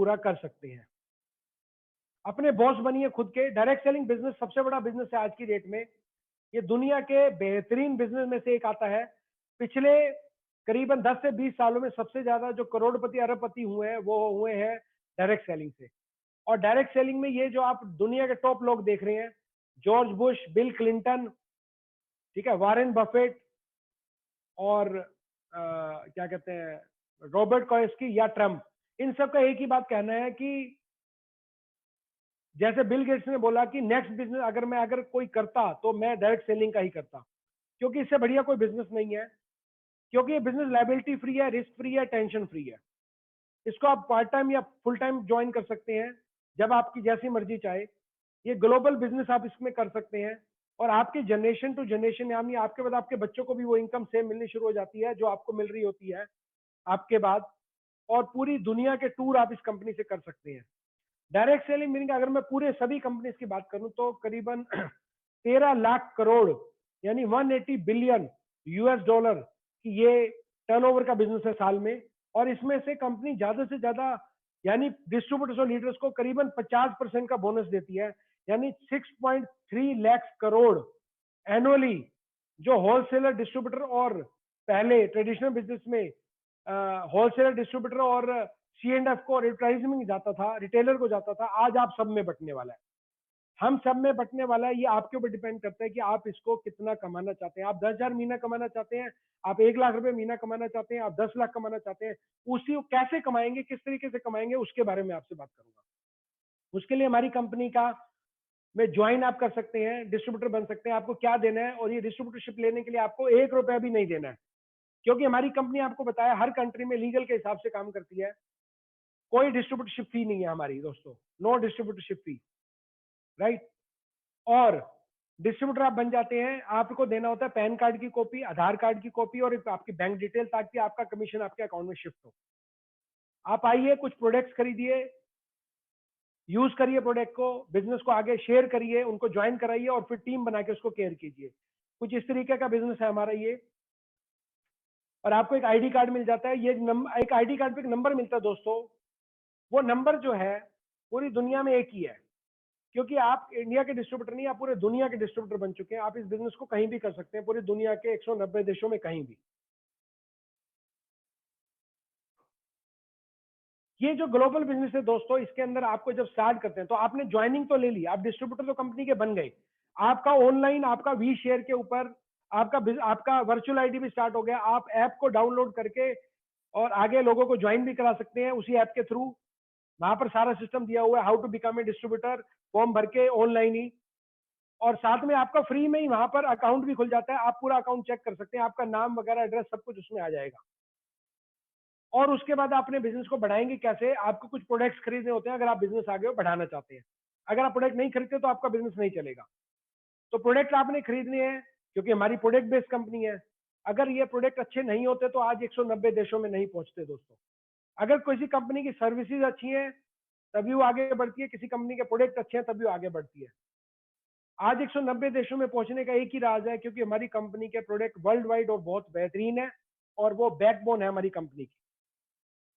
पूरा कर सकते हैं। अपने बॉस बनिए खुद के। डायरेक्ट सेलिंग बिजनेस सबसे बड़ा बिजनेस है आज की डेट में। ये दुनिया के बेहतरीन बिजनेस में से एक आता है। पिछले करीबन 10 से 20 सालों में सबसे ज्यादा जो करोड़पति अरबपति हुए हैं वो हुए हैं डायरेक्ट सेलिंग से। और डायरेक्ट सेलिंग में ये जो आप दुनिया के टॉप लोग देख रहे हैं, जॉर्ज बुश, बिल क्लिंटन, ठीक है, वारेन बफेट, और क्या कहते हैं रॉबर्ट कॉयस्की या ट्रम्प, इन सब का एक ही बात कहना है कि जैसे बिल गेट्स ने बोला कि नेक्स्ट बिजनेस अगर कोई करता तो मैं डायरेक्ट सेलिंग का ही करता, क्योंकि इससे बढ़िया कोई बिजनेस नहीं है। क्योंकि ये बिजनेस लायबिलिटी फ्री है, रिस्क फ्री है, टेंशन फ्री है। इसको आप पार्ट टाइम या फुल टाइम ज्वाइन कर सकते हैं जब आपकी जैसी मर्जी चाहे। ये ग्लोबल बिजनेस आप इसमें कर सकते हैं, और आपकी जनरेशन टू जनरेशन, यानी आपके बाद आपके बच्चों को भी वो इनकम सेम मिलनी शुरू हो जाती है जो आपको मिल रही होती है आपके बाद। और पूरी दुनिया के टूर आप इस कंपनी से कर सकते हैं। डायरेक्ट सेलिंग मीनिंग अगर मैं पूरे सभी कंपनीज की बात करूं तो करीबन 13 लाख करोड़ यानी 180 बिलियन यूएस डॉलर की ये टर्नओवर का बिजनेस है साल में। और इसमें से कंपनी ज्यादा से ज्यादा यानी डिस्ट्रीब्यूटर्स और लीडर्स को करीबन 50% का बोनस देती है, यानी 6.3 लाख करोड़ एनुअली, जो होलसेलर डिस्ट्रीब्यूटर और पहले ट्रेडिशनल बिजनेस में होलसेलर डिस्ट्रीब्यूटर और C&F को एडवर्टाइजमेंट जाता था, रिटेलर को जाता था, आज आप सब में बटने वाला है। हम सब में बटने वाला है। ये आपके ऊपर डिपेंड करता है कि आप इसको कितना कमाना चाहते हैं। आप 10,000 महीना कमाना चाहते हैं, आप 1 लाख रुपए महीना कमाना चाहते हैं, आप 10 लाख कमाना चाहते हैं, उसी को कैसे कमाएंगे, किस तरीके से कमाएंगे, उसके बारे में आपसे बात करूंगा। उसके लिए हमारी कंपनी का में ज्वाइन आप कर सकते हैं, डिस्ट्रीब्यूटर बन सकते हैं। आपको क्या देना है, और ये डिस्ट्रीब्यूटरशिप लेने के लिए आपको 1 रुपया भी नहीं देना है, क्योंकि हमारी कंपनी आपको बताया हर कंट्री में लीगल के हिसाब से काम करती है। कोई डिस्ट्रीब्यूटरशिप फी नहीं है हमारी दोस्तों, नो डिस्ट्रीब्यूटरशिप फी, राइट। और डिस्ट्रीब्यूटर आप बन जाते हैं, आपको देना होता है पैन कार्ड की कॉपी, आधार कार्ड की कॉपी और आपकी बैंक डिटेल, ताकि आपका कमीशन आपके अकाउंट में शिफ्ट हो। आप आइए, कुछ प्रोडक्ट्स खरीदिए, यूज करिए प्रोडक्ट को, बिजनेस को आगे शेयर करिए, उनको ज्वाइन कराइए और फिर टीम बना के उसको केयर कीजिए। कुछ इस तरीके का बिजनेस है हमारा ये। और आपको एक आईडी कार्ड मिल जाता है। ये एक आईडी कार्ड पे एक नंबर मिलता है दोस्तों। वो नंबर जो है पूरी दुनिया में एक ही है, क्योंकि आप इंडिया के डिस्ट्रीब्यूटर नहीं, आप पूरे दुनिया के डिस्ट्रीब्यूटर बन चुके हैं। आप इस बिजनेस को कहीं भी कर सकते हैं, पूरी दुनिया के 190 देशों में कहीं भी। ये जो ग्लोबल बिजनेस है दोस्तों, इसके अंदर आपको जब स्टार्ट करते हैं तो आपने ज्वाइनिंग तो ले ली, आप डिस्ट्रीब्यूटर तो कंपनी के बन गए। आपका ऑनलाइन, आपका वी शेयर के ऊपर आपका वर्चुअल आईडी भी स्टार्ट हो गया। आप ऐप को डाउनलोड करके और आगे लोगों को ज्वाइन भी करा सकते हैं उसी ऐप के थ्रू। वहां पर सारा सिस्टम दिया हुआ है, how to become a distributor, form भर के ऑनलाइन ही। और साथ में आपका फ्री में ही वहां पर अकाउंट भी खुल जाता है। आप पूरा अकाउंट चेक कर सकते हैं, आपका नाम वगैरह एड्रेस सब कुछ उसमें आ जाएगा। और उसके बाद आप अपने बिजनेस को बढ़ाएंगे कैसे, आपको कुछ प्रोडक्ट्स खरीदने होते हैं अगर आप बिजनेस आगे बढ़ाना चाहते हैं। अगर आप प्रोडक्ट नहीं खरीदते तो आपका बिजनेस नहीं चलेगा। तो प्रोडक्ट आपने खरीदने हैं, क्योंकि हमारी प्रोडक्ट बेस्ड कंपनी है। अगर ये प्रोडक्ट अच्छे नहीं होते तो आज 190 देशों में नहीं पहुंचते दोस्तों। अगर किसी कंपनी की सर्विसेज अच्छी है तभी वो आगे बढ़ती है, किसी कंपनी के प्रोडक्ट अच्छे हैं तभी वो आगे बढ़ती है। आज 190 देशों में पहुंचने का एक ही राज है, क्योंकि हमारी कंपनी के प्रोडक्ट वर्ल्ड वाइड और बहुत बेहतरीन है, और वो बैकबोन है हमारी कंपनी की।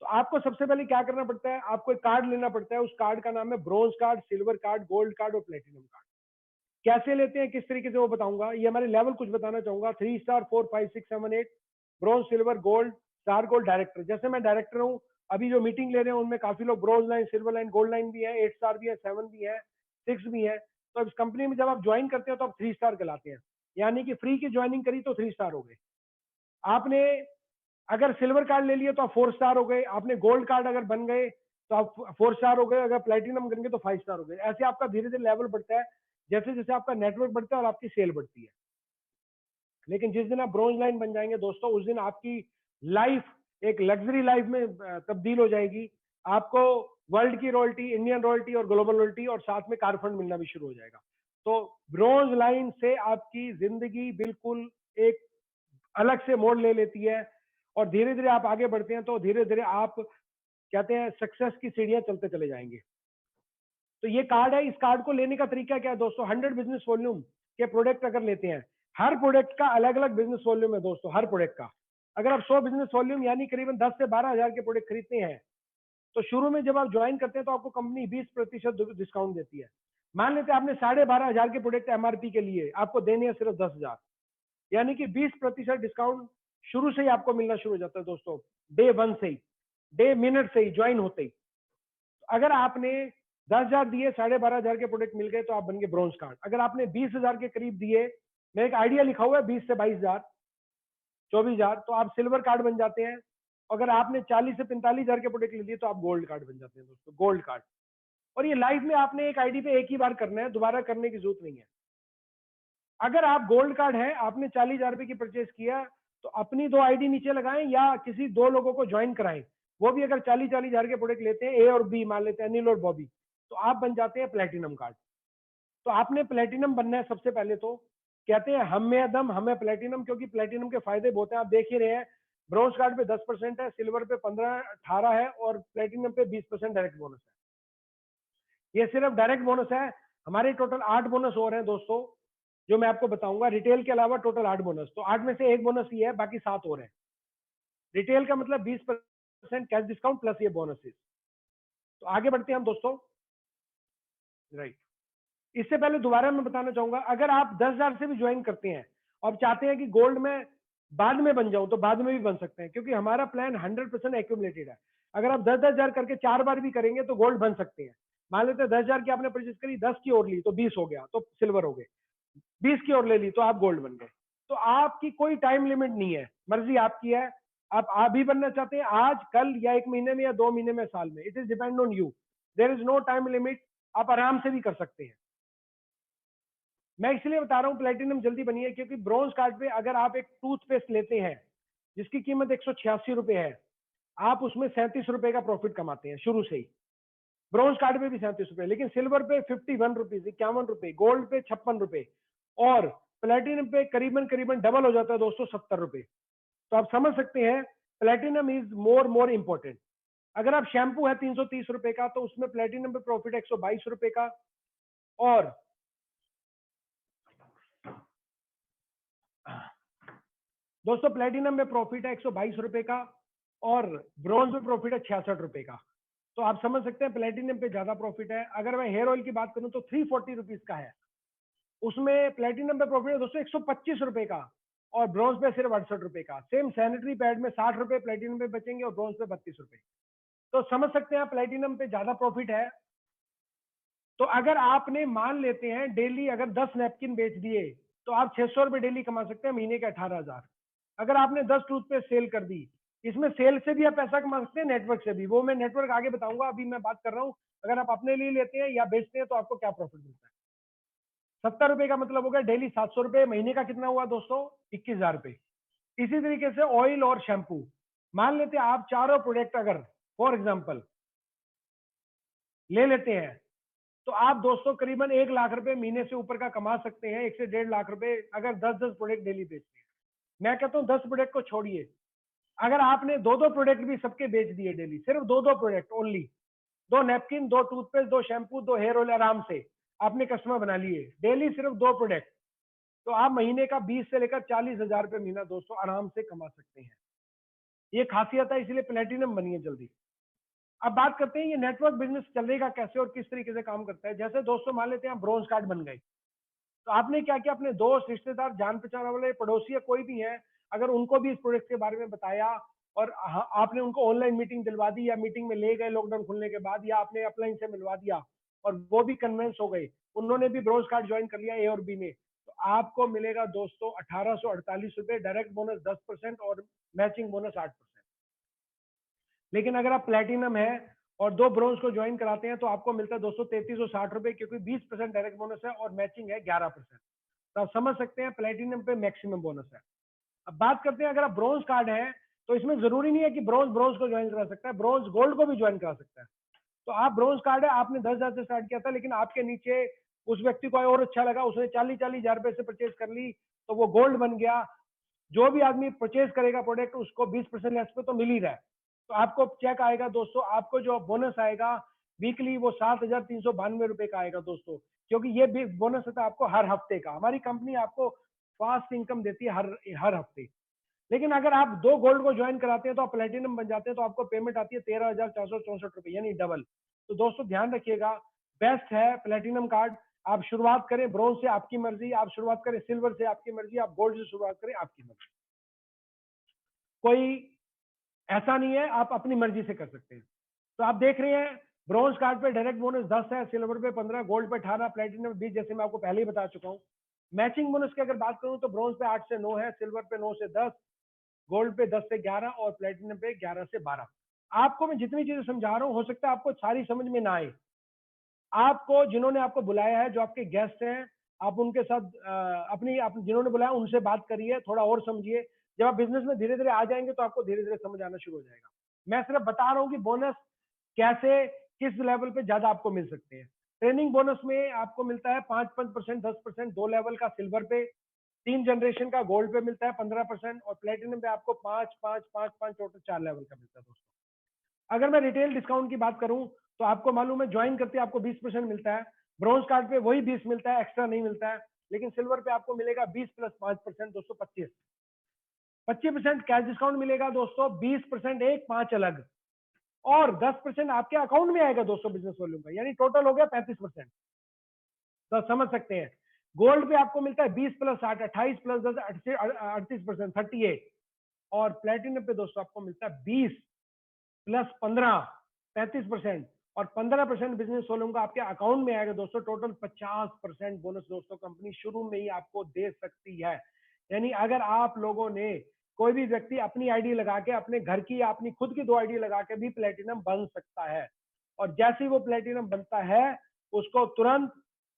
तो आपको सबसे पहले क्या करना पड़ता है, आपको एक कार्ड लेना पड़ता है। उस कार्ड का नाम है bronze card, silver card, gold card और प्लेटिनम कार्ड। कैसे लेते हैं, किस तरीके से, वो बताऊंगा। ये हमारे लेवल कुछ बताना चाहूंगा, 3 star, 4, 5, 6, 7, 8, bronze, silver, gold, star, gold, director. जैसे मैं डायरेक्टर हूँ, अभी जो मीटिंग ले रहे हैं उनमें काफी लोग bronze line, silver line, gold line भी है, 8 स्टार भी है, 7 भी है, 6 भी है। तो इस कंपनी में जब आप ज्वाइन करते हैं तो आप 3 स्टार कहलाते हैं, यानी कि फ्री की ज्वाइनिंग करी तो 3 स्टार हो गए। आपने अगर सिल्वर कार्ड ले लिए तो आप 4 स्टार हो गए। आपने गोल्ड कार्ड अगर बन गए तो आप 4 स्टार हो गए। अगर प्लेटिनम बन गए तो 5 स्टार हो गए। ऐसे आपका धीरे धीरे लेवल बढ़ता है, जैसे जैसे आपका नेटवर्क बढ़ता है और आपकी सेल बढ़ती है। लेकिन जिस दिन आप ब्रोंज लाइन बन जाएंगे दोस्तों, उस दिन आपकी लाइफ एक लग्जरी लाइफ में तब्दील हो जाएगी। आपको वर्ल्ड की रॉयल्टी, इंडियन रॉयल्टी और ग्लोबल रॉयल्टी, और साथ में कार फंड मिलना भी शुरू हो जाएगा। तो ब्रोंज लाइन से आपकी जिंदगी बिल्कुल एक अलग से मोड़ ले लेती है, और धीरे धीरे आप आगे बढ़ते हैं तो धीरे धीरे आप कहते हैं सक्सेस की सीढ़ियां चलते चले जाएंगे। तो ये कार्ड है। इस कार्ड को लेने का तरीका क्या है दोस्तों, 100 बिजनेस वॉल्यूम के प्रोडक्ट अगर लेते हैं, हर प्रोडक्ट का अलग अलग बिजनेस वॉल्यूम है दोस्तों, हर प्रोडक्ट का। अगर आप 100 बिजनेस वॉल्यूम यानी करीबन 10 से 12 हजार के प्रोडक्ट खरीदते हैं तो शुरू में जब आप ज्वाइन करते हैं तो आपको कंपनी 20% डिस्काउंट देती है। मान लेते हैं आपने 12,500 के प्रोडक्ट एमआरपी के लिए आपको देने हैं सिर्फ 10,000, यानी कि 20% डिस्काउंट शुरू से ही आपको मिलना शुरू हो जाता है दोस्तों, डे 1 से ही, डे मिनट से ही, ज्वाइन होते ही। अगर आपने 10,000 दिए, 12,500 के प्रोडक्ट मिल गए तो आप बन गए ब्रॉन्ज कार्ड। अगर आपने 20,000 के करीब दिए, मैं एक आइडिया लिखा हुआ है 20 से 22,000, 24,000, तो आप सिल्वर कार्ड बन जाते हैं। अगर आपने 40 से 45,000 के प्रोडक्ट ले लिए तो आप गोल्ड कार्ड बन जाते हैं दोस्तों, गोल्ड कार्ड। और ये लाइफ में आपने एक आईडी पे एक ही बार करना है, दोबारा करने की जरूरत नहीं है। अगर आप गोल्ड कार्ड है, आपने 40,000 रुपए की परचेज किया, तो अपनी 2 आईडी नीचे लगाएं या किसी 2 लोगों को ज्वाइन कराएं। वो भी अगर 40,000 के प्रोडक्ट लेते हैं, ए और बी मान लेते हैं, अनिल और बॉबी, तो आप बन जाते हैं प्लेटिनम कार्ड। तो आपने प्लेटिनम बनना है सबसे पहले। तो कहते हैं हम में दम हमें प्लेटिनम, क्योंकि प्लेटिनम के फायदे बहुत हैं, आप देख ही रहे हैं। ब्रोंज कार्ड पे 10% है, सिल्वर पे 15-18 है और प्लेटिनम पे 20% डायरेक्ट बोनस है। ये सिर्फ डायरेक्ट बोनस है। हमारे टोटल 8 बोनस और हैं दोस्तों, जो मैं आपको बताऊंगा। रिटेल के अलावा टोटल 8 बोनस, तो 8 में से एक बोनस ही है, बाकी 7 और है। रिटेल का मतलब 20% कैश डिस्काउंट प्लस ये बोनसेस। तो आगे बढ़ते हैं हम दोस्तों, राइट। इससे पहले दोबारा मैं बताना चाहूंगा, अगर आप 10,000 से भी ज्वाइन करते हैं और चाहते हैं कि गोल्ड में बाद में बन जाऊं, तो बाद में भी बन सकते हैं, क्योंकि हमारा प्लान 100% एक्यूमुलेटेड है। अगर आप 10,000 करके 4 बार भी करेंगे तो गोल्ड बन सकते हैं। मान लेते हैं 10,000 की आपने परचेज करी, 10 की और ली तो 20 हो गया, तो सिल्वर हो गए। 20 की और ले ली तो आप गोल्ड बन गए। तो आपकी कोई टाइम लिमिट नहीं है, मर्जी आपकी है। आप अभी बनना चाहते हैं, आज, कल, या 1 महीने में, या 2 महीने में, साल में, it is depend on you. There is no time limit, आप आराम से भी कर सकते हैं। मैं इसलिए बता रहा हूं प्लेटिनम जल्दी बनिए, क्योंकि ब्रॉन्ज कार्ड पे अगर आप एक टूथपेस्ट लेते हैं जिसकी कीमत 186 रुपए है, आप उसमें 37 रुपए का प्रॉफिट कमाते हैं शुरू से ही। ब्रॉन्ज कार्ड पे भी 37 रुपए, लेकिन सिल्वर पे 51 रुपीज, 51 रुपए, गोल्ड पे 56 रुपए, और प्लेटिनम पे करीबन करीबन डबल हो जाता है दोस्तों, 70 रुपए। तो आप समझ सकते हैं प्लेटिनम इज मोर इंपॉर्टेंट। अगर आप शैम्पू है 330 रुपए का, तो उसमें प्लेटिनम पे प्रॉफिट 122 रुपए का, और दोस्तों प्लेटिनम में प्रॉफिट है 122 रुपए का, और ब्रॉन्ज में प्रॉफिट है 66 रुपए का। तो आप समझ सकते हैं प्लेटिनम पे ज्यादा प्रॉफिट है। अगर मैं हेयर ऑयल की बात करूं तो 340 रुपीज का है, उसमें प्लेटिनम पे प्रॉफिट है दोस्तों 125 रुपए का, और ब्रॉन्ज पे सिर्फ 68 रुपए का। सेम सैनिटरी पैड में 60 रुपए प्लेटिनम पे बचेंगे और ब्रॉन्ज पे 32 रुपए। तो समझ सकते हैं प्लेटिनम पे ज्यादा प्रॉफिट है। तो अगर आपने मान लेते हैं डेली अगर 10 नैपकिन बेच दिए, तो आप 600 रुपए डेली कमा सकते हैं, महीने के 18,000। अगर आपने 10 टूथपेस्ट सेल कर दी, इसमें सेल से भी आप पैसा कमा सकते हैं, नेटवर्क से भी। वो मैं नेटवर्क आगे बताऊंगा, अभी मैं बात कर रहा हूं अगर आप अपने लिए लेते हैं या बेचते हैं तो आपको क्या प्रॉफिट मिलता है। 70 रुपए का मतलब हो गया डेली 700 रुपए, महीने का कितना हुआ दोस्तों, 21,000 रुपए। इसी तरीके से ऑयल और शैम्पू, मान लेते हैं आप चारों प्रोडक्ट अगर फॉर एग्जाम्पल ले लेते हैं, तो आप दोस्तों करीबन 1 लाख रुपए महीने से ऊपर का कमा सकते हैं, 1 से 1.5 लाख रुपए, अगर 10-10 प्रोडक्ट डेली बेचते हैं। मैं कहता हूं 10 प्रोडक्ट को छोड़िए, अगर आपने 2-2 प्रोडक्ट भी सबके बेच दिए डेली, सिर्फ 2-2 product only, 2 napkin, 2 toothpaste, 2 shampoo, 2 hair oil, आराम से आपने कस्टमर बना लिए डेली, सिर्फ 2 प्रोडक्ट, तो आप महीने का 20 से लेकर 40,000 रुपए महीना दोस्तों आराम से कमा सकते हैं। ये खासियत है, इसलिए प्लेटिनम बनिए जल्दी। अब बात करते हैं ये नेटवर्क बिजनेस चलेगा कैसे और किस तरीके से काम करता है। जैसे दोस्तों मान लेते हैं ब्रॉन्ज कार्ड बन गए, तो आपने क्या किया, अपने दोस्त, रिश्तेदार, जान पहचान वाले, पड़ोसी या कोई भी है, अगर उनको भी इस प्रोडक्ट के बारे में बताया और आपने उनको ऑनलाइन मीटिंग दिलवा दी, या मीटिंग में ले गए लॉकडाउन खुलने के बाद, या आपने अपलाइन से मिलवा दिया और वो भी कन्विंस हो गए, उन्होंने भी ब्रॉन्ज कार्ड ज्वाइन कर लिया, ए और बी ने, तो आपको मिलेगा दोस्तों 1848 रुपए, डायरेक्ट बोनस 10% और मैचिंग बोनस 8%। लेकिन अगर आप प्लेटिनम है और 2 ब्रॉन्ज को ज्वाइन कराते हैं, तो आपको मिलता है दोस्तों 3360 रुपए, क्योंकि 20% डायरेक्ट बोनस है और मैचिंग है 11%। तो आप समझ सकते हैं प्लेटिनम पे मैक्सिमम बोनस है। अब बात करते हैं अगर आप ब्रॉन्ज कार्ड है, तो इसमें जरूरी नहीं है कि ब्रॉन्ज ब्रॉन्ज को ज्वाइन करा सकता है, ब्रॉन्ज गोल्ड को भी ज्वाइन करा सकता है। तो आप ब्रॉन्ज कार्ड है, आपने 10,000 से स्टार्ट किया था, लेकिन आपके नीचे उस व्यक्ति को और अच्छा लगा, उसने 40,000 रुपए से परचेज कर ली, तो वो गोल्ड बन गया। जो भी आदमी परचेज करेगा प्रोडक्ट, उसको 20% लेस पे तो मिल ही रहा है। तो आपको चेक आएगा दोस्तों, आपको जो बोनस आएगा वीकली, वो 7,392 रुपए का आएगा दोस्तों, क्योंकि ये बोनस होता है आपको हर हफ्ते का। हमारी कंपनी आपको फास्ट इनकम देती है हर हफ्ते। लेकिन अगर आप 2 गोल्ड को ज्वाइन कराते हैं तो आप प्लेटिनम बन जाते हैं, तो आपको पेमेंट आती है 13,464 रुपए, यानी डबल। तो दोस्तों ध्यान रखिएगा, बेस्ट है प्लेटिनम कार्ड। आप शुरुआत करें ब्रोंज से, आपकी मर्जी, आप शुरुआत करें सिल्वर से, आपकी मर्जी, आप गोल्ड से शुरुआत करें, आपकी मर्जी। कोई ऐसा नहीं है, आप अपनी मर्जी से कर सकते हैं। तो आप देख रहे हैं ब्रॉन्ज कार्ड पे डायरेक्ट बोनस 10 है, सिल्वर पे 15, गोल्ड पे 18, प्लेटिनम 20, जैसे मैं आपको पहले ही बता चुका हूं। मैचिंग बोनस की अगर बात करूं तो ब्रॉन्ज पे 8 से 9 है, सिल्वर पे 9 से 10, गोल्ड पे 10 से 11 और प्लेटिनम पे 11 से 12। आपको मैं जितनी चीजें समझा रहा हूं, हो सकता है आपको सारी समझ में ना आए। आपको जिन्होंने आपको बुलाया है, जो आपके गेस्ट हैं, आप उनके साथ जिन्होंने बुलाया उनसे बात करिए, थोड़ा और समझिए। जब आप बिजनेस में धीरे धीरे आ जाएंगे तो आपको धीरे धीरे समझ आना शुरू हो जाएगा। मैं सिर्फ बता रहा हूँ कि बोनस कैसे, किस लेवल पे ज्यादा आपको मिल सकते हैं। ट्रेनिंग बोनस में आपको मिलता है 5% 10%, 2 लेवल का सिल्वर पे, 3 जनरेशन का गोल्ड पे मिलता है 15%, और प्लेटिनम पे आपको 5 टोटल 4 लेवल का मिलता है दोस्तों। अगर मैं रिटेल डिस्काउंट की बात करूं तो आपको मालूम है ज्वाइन करते आपको 20% मिलता है, ब्रॉन्ज कार्ड पे वही 20 मिलता है, एक्स्ट्रा नहीं मिलता है। लेकिन सिल्वर पे आपको मिलेगा 20 प्लस 5% दोस्तों 25, 25% कैश डिस्काउंट मिलेगा दोस्तों, 20% एक 5 अलग, और 10% आपके अकाउंट में आएगा दोस्तों बिजनेस वॉल्यूम का, यानी टोटल हो गया 35%। तो समझ सकते हैं। गोल्ड पे आपको मिलता है 20 प्लस 8, 28 प्लस 10, 38%, 38। और प्लेटिनम पे दोस्तों आपको मिलता है 20 प्लस 15, 35%, और 15% बिजनेस वॉल्यूम का आपके अकाउंट में आएगा दोस्तों। टोटल 50% बोनस दोस्तों कंपनी शुरू में ही आपको दे सकती है। यानी अगर आप लोगों ने, कोई भी व्यक्ति अपनी आईडी लगा के, अपने घर की या अपनी खुद की 2 आईडी लगा के भी प्लेटिनम बन सकता है, और जैसे ही वो प्लेटिनम बनता है उसको तुरंत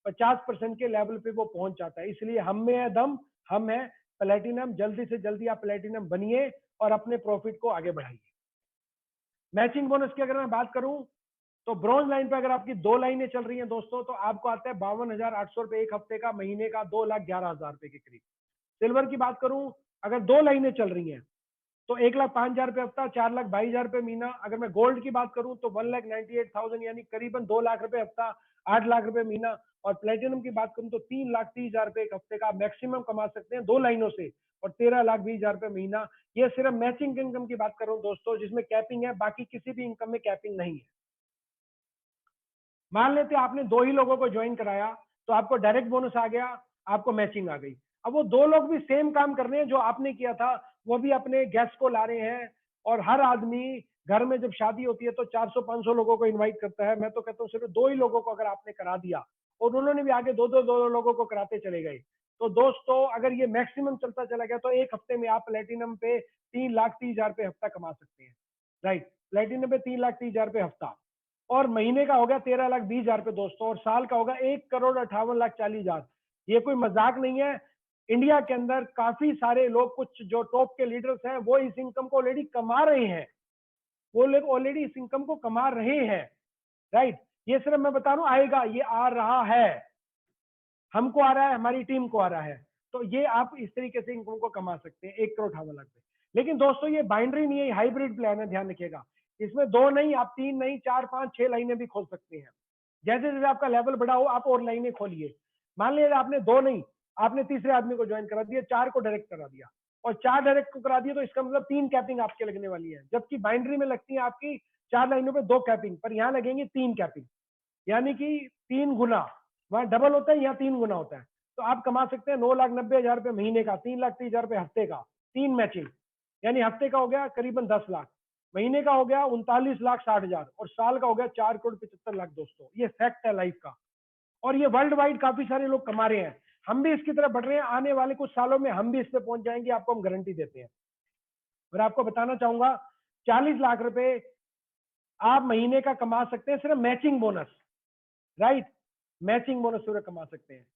50% के लेवल पे वो पहुंच जाता है। इसलिए हम में है दम, हम है प्लेटिनम। जल्दी से जल्दी आप प्लेटिनम बनिए और अपने प्रॉफिट को आगे बढ़ाइए। मैचिंग बोनस की अगर मैं बात करूं तो ब्रॉन्ज लाइन पे अगर आपकी 2 लाइनें चल रही हैं दोस्तों, तो आपको आता है 52,800 रुपए एक हफ्ते का, महीने का 2,11,000 रुपए के करीब। सिल्वर की बात करूं, अगर 2 लाइनें चल रही हैं तो 1,05,000 रुपए हफ्ता, 4,22,000 रुपए महीना। अगर मैं गोल्ड की बात करूं तो 1,98,000 यानी करीबन 2 लाख रुपए हफ्ता, 8 लाख रुपए महीना। और प्लेटिनम की बात करूं तो 3,30,000 रुपए एक हफ्ते का मैक्सिमम कमा सकते हैं 2 लाइनों से, और 13,20,000 रुपए महीना। ये सिर्फ मैचिंग इनकम की बात कर रहा हूं दोस्तों, जिसमें कैपिंग है, बाकी किसी भी इनकम में कैपिंग नहीं है। मान लेते आपने 2 ही लोगों को ज्वाइन कराया तो आपको डायरेक्ट बोनस आ गया, आपको मैचिंग आ गई। अब वो 2 लोग भी सेम काम कर रहे हैं जो आपने किया था, वो भी अपने गेस्ट को ला रहे हैं। और हर आदमी घर में जब शादी होती है तो 400-500 लोगों को इनवाइट करता है। मैं तो कहता हूँ सिर्फ 2 ही लोगों को अगर आपने करा दिया, और उन्होंने भी आगे 2-2 लोगों को कराते चले गए, तो दोस्तों अगर ये मैक्सिमम चलता चला गया तो एक हफ्ते में आप प्लेटिनम पे 3,30,000 रुपए हफ्ता कमा सकते हैं। राइट, प्लेटिनम पे 3,30,000 रुपए हफ्ता, और महीने का होगा 13,20,000 रुपए दोस्तों, और साल का होगा 1,58,40,000। ये कोई मजाक नहीं है। इंडिया के अंदर काफी सारे लोग, कुछ जो टॉप के लीडर्स हैं, वो इस इनकम को ऑलरेडी कमा रहे हैं, वो लोग ऑलरेडी इस इनकम को कमा रहे हैं। राइट, ये सिर्फ मैं बता रहा हूं, आएगा, ये आ रहा है, हमको आ रहा है, हमारी टीम को आ रहा है। तो ये आप इस तरीके से इनकम को कमा सकते हैं 1,58,00,000 पे। लेकिन दोस्तों ये बाइनरी नहीं है, हाइब्रिड प्लान है, ध्यान रखिएगा। इसमें 2 नहीं, आप 3 नहीं, 4, 5, 6 लाइनें भी खोल सकते हैं। जैसे जैसे आपका लेवल बड़ा हो आप और लाइनें खोलिए। मान लीजिए आपने 2 नहीं, आपने तीसरे आदमी को ज्वाइन करा दिया, 4 को डायरेक्ट करा दिया, और 4 डायरेक्ट को करा दिया, तो इसका मतलब 3 कैपिंग आपके लगने वाली है। जबकि बाइनरी में लगती है आपकी 4 लाइनों पे 2 कैपिंग, पर यहाँ लगेंगी 3 कैपिंग, यानी कि 3 गुना। वहां डबल होता है, यहाँ 3 गुना होता है। तो आप कमा सकते हैं 9,90,000 रुपए महीने का, 3,30,000 रुपए हफ्ते का, 3 मैचिंग, यानी हफ्ते का हो गया करीबन 10 लाख, महीने का हो गया 39,60,000, और साल का हो गया 4,75,00,000 दोस्तों। ये फैक्ट है लाइफ का, और ये वर्ल्ड वाइड काफी सारे लोग कमा रहे हैं। हम भी इसकी तरफ बढ़ रहे हैं, आने वाले कुछ सालों में हम भी इस पे पहुंच जाएंगे, आपको हम गारंटी देते हैं। और आपको बताना चाहूंगा 40 लाख रुपए आप महीने का कमा सकते हैं सिर्फ matching bonus. Right, matching bonus पूरा कमा सकते हैं,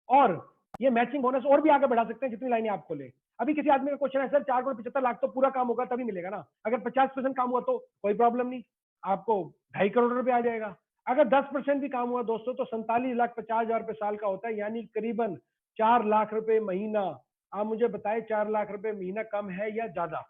और ये मैचिंग बोनस और भी आगे बढ़ा सकते हैं जितनी लाइनें आप खोले। अभी किसी आदमी का क्वेश्चन है, सर 4,75,00,000 तो पूरा काम होगा तभी मिलेगा ना, अगर 50% काम हुआ तो कोई प्रॉब्लम नहीं, आपको 2.5 करोड़ रुपए आ जाएगा। अगर 10% भी काम हुआ दोस्तों तो 47,50,000 रुपए साल का होता है, यानी करीबन 4 लाख रुपए महीना। आप मुझे बताएं 4 लाख रुपए महीना कम है या ज्यादा?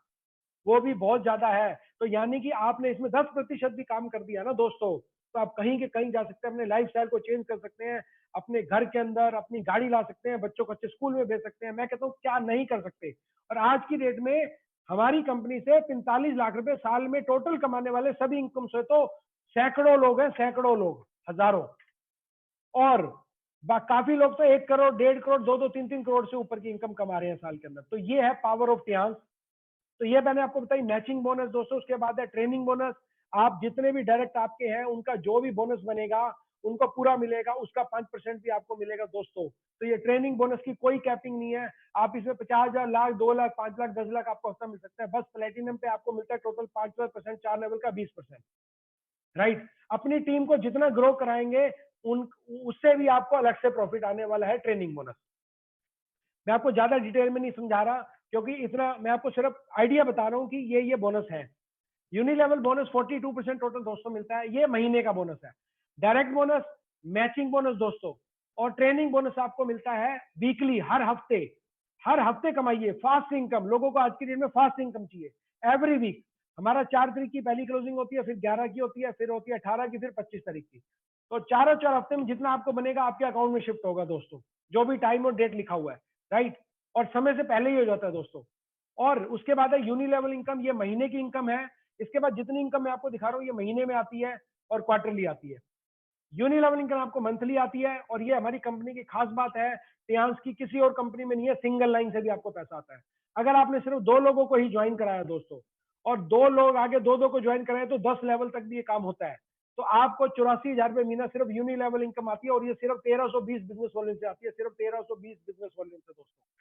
वो भी बहुत ज्यादा है। तो यानी कि आपने इसमें 10% भी काम कर दिया ना दोस्तों, तो आप कहीं के कहीं जा सकते हैं, अपने लाइफ स्टाइल को चेंज कर सकते हैं, अपने घर के अंदर अपनी गाड़ी ला सकते हैं, बच्चों को अच्छे स्कूल में भेज सकते हैं। मैं कहता हूँ क्या नहीं कर सकते। और आज की डेट में हमारी कंपनी से 45 लाख रुपए साल में टोटल कमाने वाले सभी इनकम से तो सैकड़ों लोग हैं, सैकड़ों लोग, हजारों। और काफी लोग तो 1 करोड़, 1.5 करोड़, 2-2, 3-3 करोड़ से ऊपर की इनकम कमा रहे हैं साल के अंदर। तो ये है पावर ऑफ टियांस। तो ये मैंने आपको बताई मैचिंग बोनस दोस्तों। उसके बाद है ट्रेनिंग बोनस। आप जितने भी डायरेक्ट आपके हैं उनका जो भी बोनस बनेगा उनको पूरा मिलेगा, उसका 5% भी आपको मिलेगा दोस्तों। तो ये ट्रेनिंग बोनस की कोई कैपिंग नहीं है। आप इसमें 50,000, लाख, 2 लाख, 5 लाख, 10 लाख आपको हफ्ता मिल सकता है। बस प्लेटिनम पे आपको मिलता है टोटल 5%, 4 लेवल का 20%। राइट। अपनी टीम को जितना ग्रो कराएंगे उन उससे भी आपको अलग से प्रॉफिट आने वाला है ट्रेनिंग बोनस। मैं आपको ज्यादा डिटेल में नहीं समझा रहा, क्योंकि इतना मैं आपको सिर्फ आइडिया बता रहा हूं कि ये बोनस है। यूनिलेवल बोनस 42% टोटल दोस्तों मिलता है, ये महीने का बोनस है। डायरेक्ट बोनस, मैचिंग बोनस दोस्तों, और ट्रेनिंग बोनस आपको मिलता है वीकली, हर हफ्ते। हर हफ्ते कमाइए फास्ट इनकम। लोगों को आज की डेट में फास्ट इनकम चाहिए। एवरी वीक हमारा 4 तारीख की पहली क्लोजिंग होती है, फिर 11 की होती है, फिर होती है 18 की, फिर 25 तारीख की। तो चारों 4 हफ्ते में जितना आपको बनेगा आपके अकाउंट में शिफ्ट होगा दोस्तों, जो भी टाइम और डेट लिखा हुआ है। राइट। और समय से पहले ही हो जाता है दोस्तों। और उसके बाद है यूनिलेवल इनकम, ये महीने की इनकम है। इसके बाद जितनी इनकम मैं आपको दिखा रहा हूँ ये महीने में आती है और क्वार्टरली आती है। यूनिलेवल इनकम आपको मंथली आती है, और ये हमारी कंपनी की खास बात है, टियांस की किसी और कंपनी में नहीं है। सिंगल लाइन से भी आपको पैसा आता है। अगर आपने सिर्फ 2 लोगों को ही ज्वाइन कराया दोस्तों, और 2 लोग आगे 2-2 को ज्वाइन कराए, तो 10 लेवल तक भी ये काम होता है। तो आपको 84,000 रुपए महीना सिर्फ यूनिलेवल इनकम आती है, और ये सिर्फ 1320 बिजनेस वॉल्यूम से आती है, सिर्फ 1320 बिजनेस वॉल्यूम से दोस्तों।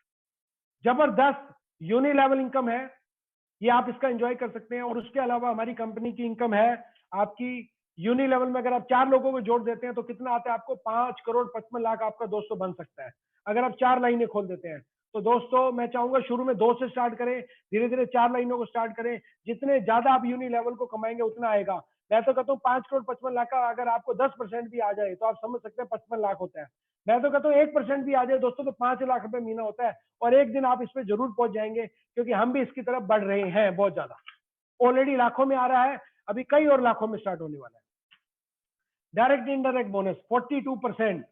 जबरदस्त यूनिलेवल इनकम है, ये आप इसका एंजॉय कर सकते हैं। और उसके अलावा हमारी कंपनी की इनकम है आपकी यूनि लेवल में, अगर आप 4 लोगों को जोड़ देते हैं तो कितना आता है आपको, 5 करोड़ 55 लाख आपका दोस्तों बन सकता है, अगर आप 4 लाइनें खोल देते हैं। तो दोस्तों मैं चाहूंगा शुरू में 2 से स्टार्ट करें, धीरे धीरे 4 लाइनों को स्टार्ट करें। जितने ज्यादा आप यूनि लेवल को कमाएंगे उतना आएगा। मैं तो कहता हूँ 5 करोड़ 55 लाख का अगर आपको 10% भी आ जाए तो आप समझ सकते हैं 55 लाख होता है। मैं तो कहता हूँ 1% भी आ जाए दोस्तों तो 5 लाख रुपए महीना होता है। और एक दिन आप इस पर जरूर पहुंच जाएंगे, क्योंकि हम भी इसकी तरफ बढ़ रहे हैं बहुत ज्यादा। ऑलरेडी लाखों में आ रहा है, अभी कई और लाखों में स्टार्ट होने वाला है। Direct indirect bonus 42%।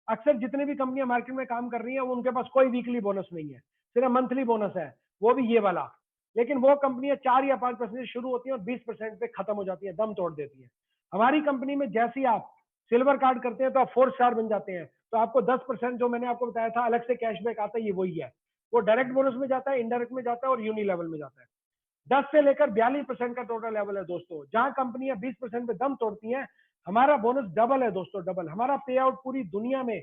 अक्सर जितने भी कंपनियां मार्केट में काम कर रही हैं उनके पास कोई वीकली बोनस नहीं है, सिर्फ मंथली बोनस है, वो भी ये वाला। लेकिन वो कंपनियां 4 या 5% शुरू होती हैं और 20% पे खत्म हो जाती है, दम तोड़ देती है। हमारी कंपनी में जैसे ही आप सिल्वर कार्ड करते हैं तो आप 4 स्टार बन जाते हैं, तो आपको 10% जो मैंने आपको बताया था अलग से कैशबैक आता है, ये वही है। वो डायरेक्ट बोनस में जाता है, इनडायरेक्ट में जाता है और यूनि लेवल में जाता है। 10 से लेकर 42% का टोटल लेवल है दोस्तों। जहां कंपनियां 20% पे दम तोड़ती हैं, हमारा बोनस डबल है दोस्तों, डबल। हमारा पे आउट पूरी दुनिया में,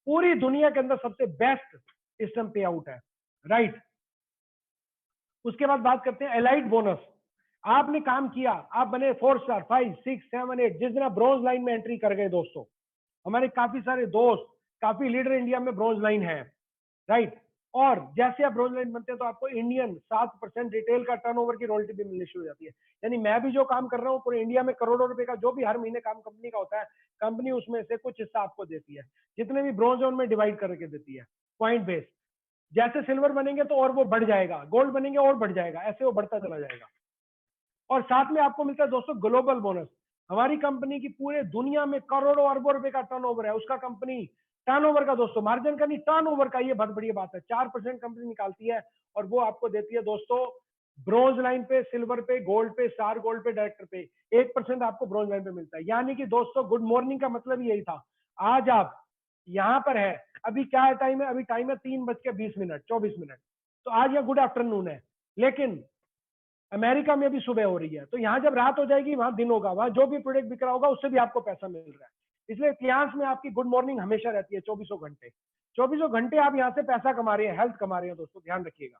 पूरी दुनिया के अंदर सबसे बेस्ट इस टाइम पे आउट है। राइट। उसके बाद बात करते हैं एलाइट बोनस। आपने काम किया, आप बने 4 स्टार, 5, 6, 7, 8, जिस दिन आप ब्रॉन्ज लाइन में एंट्री कर गए दोस्तों, हमारे काफी सारे दोस्त, काफी लीडर इंडिया में ब्रॉन्ज लाइन है। राइट। और जैसे आप ब्रॉन्ज लाइन बनते हैं तो आपको इंडियन 7% रिटेल का टर्नओवर की रॉयल्टी भी मिलनी शुरू हो जाती है। यानी मैं भी जो काम कर रहा हूँ पूरे इंडिया में करोड़ों रुपए का जो भी हर महीने काम कंपनी का होता है, कंपनी उसमें से कुछ हिस्सा आपको देती है, जितने भी ब्रॉन्ज है उनमें डिवाइड करके देती है, पॉइंट बेस। जैसे सिल्वर बनेंगे तो और वो बढ़ जाएगा, गोल्ड बनेंगे और बढ़ जाएगा, ऐसे वो बढ़ता चला जाएगा। और साथ में आपको मिलता है दोस्तों ग्लोबल बोनस। हमारी कंपनी की पूरे दुनिया में करोड़ों अरबों रुपए का टर्नओवर है, उसका कंपनी टर्नओवर का दोस्तों, मार्जिन का नहीं, टर्नओवर का, ये बहुत बड़ी बात है। 4% कंपनी निकालती है और वो आपको देती है दोस्तों ब्रॉन्ज लाइन पे, सिल्वर पे, गोल्ड पे, स्टार गोल्ड पे, डायरेक्टर पे 1% आपको ब्रॉन्ज लाइन पे मिलता है। यानी कि दोस्तों गुड मॉर्निंग का मतलब यही था। आज आप यहाँ पर है, अभी क्या टाइम है, अभी टाइम है 3:20, 24 मिनट। तो आज यहाँ गुड आफ्टरनून है, लेकिन अमेरिका में भी सुबह हो रही है। तो यहाँ जब रात हो जाएगी वहां दिन होगा, वहां जो भी प्रोडक्ट बिक रहा होगा उससे भी आपको पैसा मिल रहा है। इसलिए इतिहास में आपकी गुड मॉर्निंग हमेशा रहती है, 24 घंटे। 24 घंटे आप यहाँ से पैसा कमा रहे हैं, हेल्थ कमा रहे हैं दोस्तों, ध्यान रखिएगा।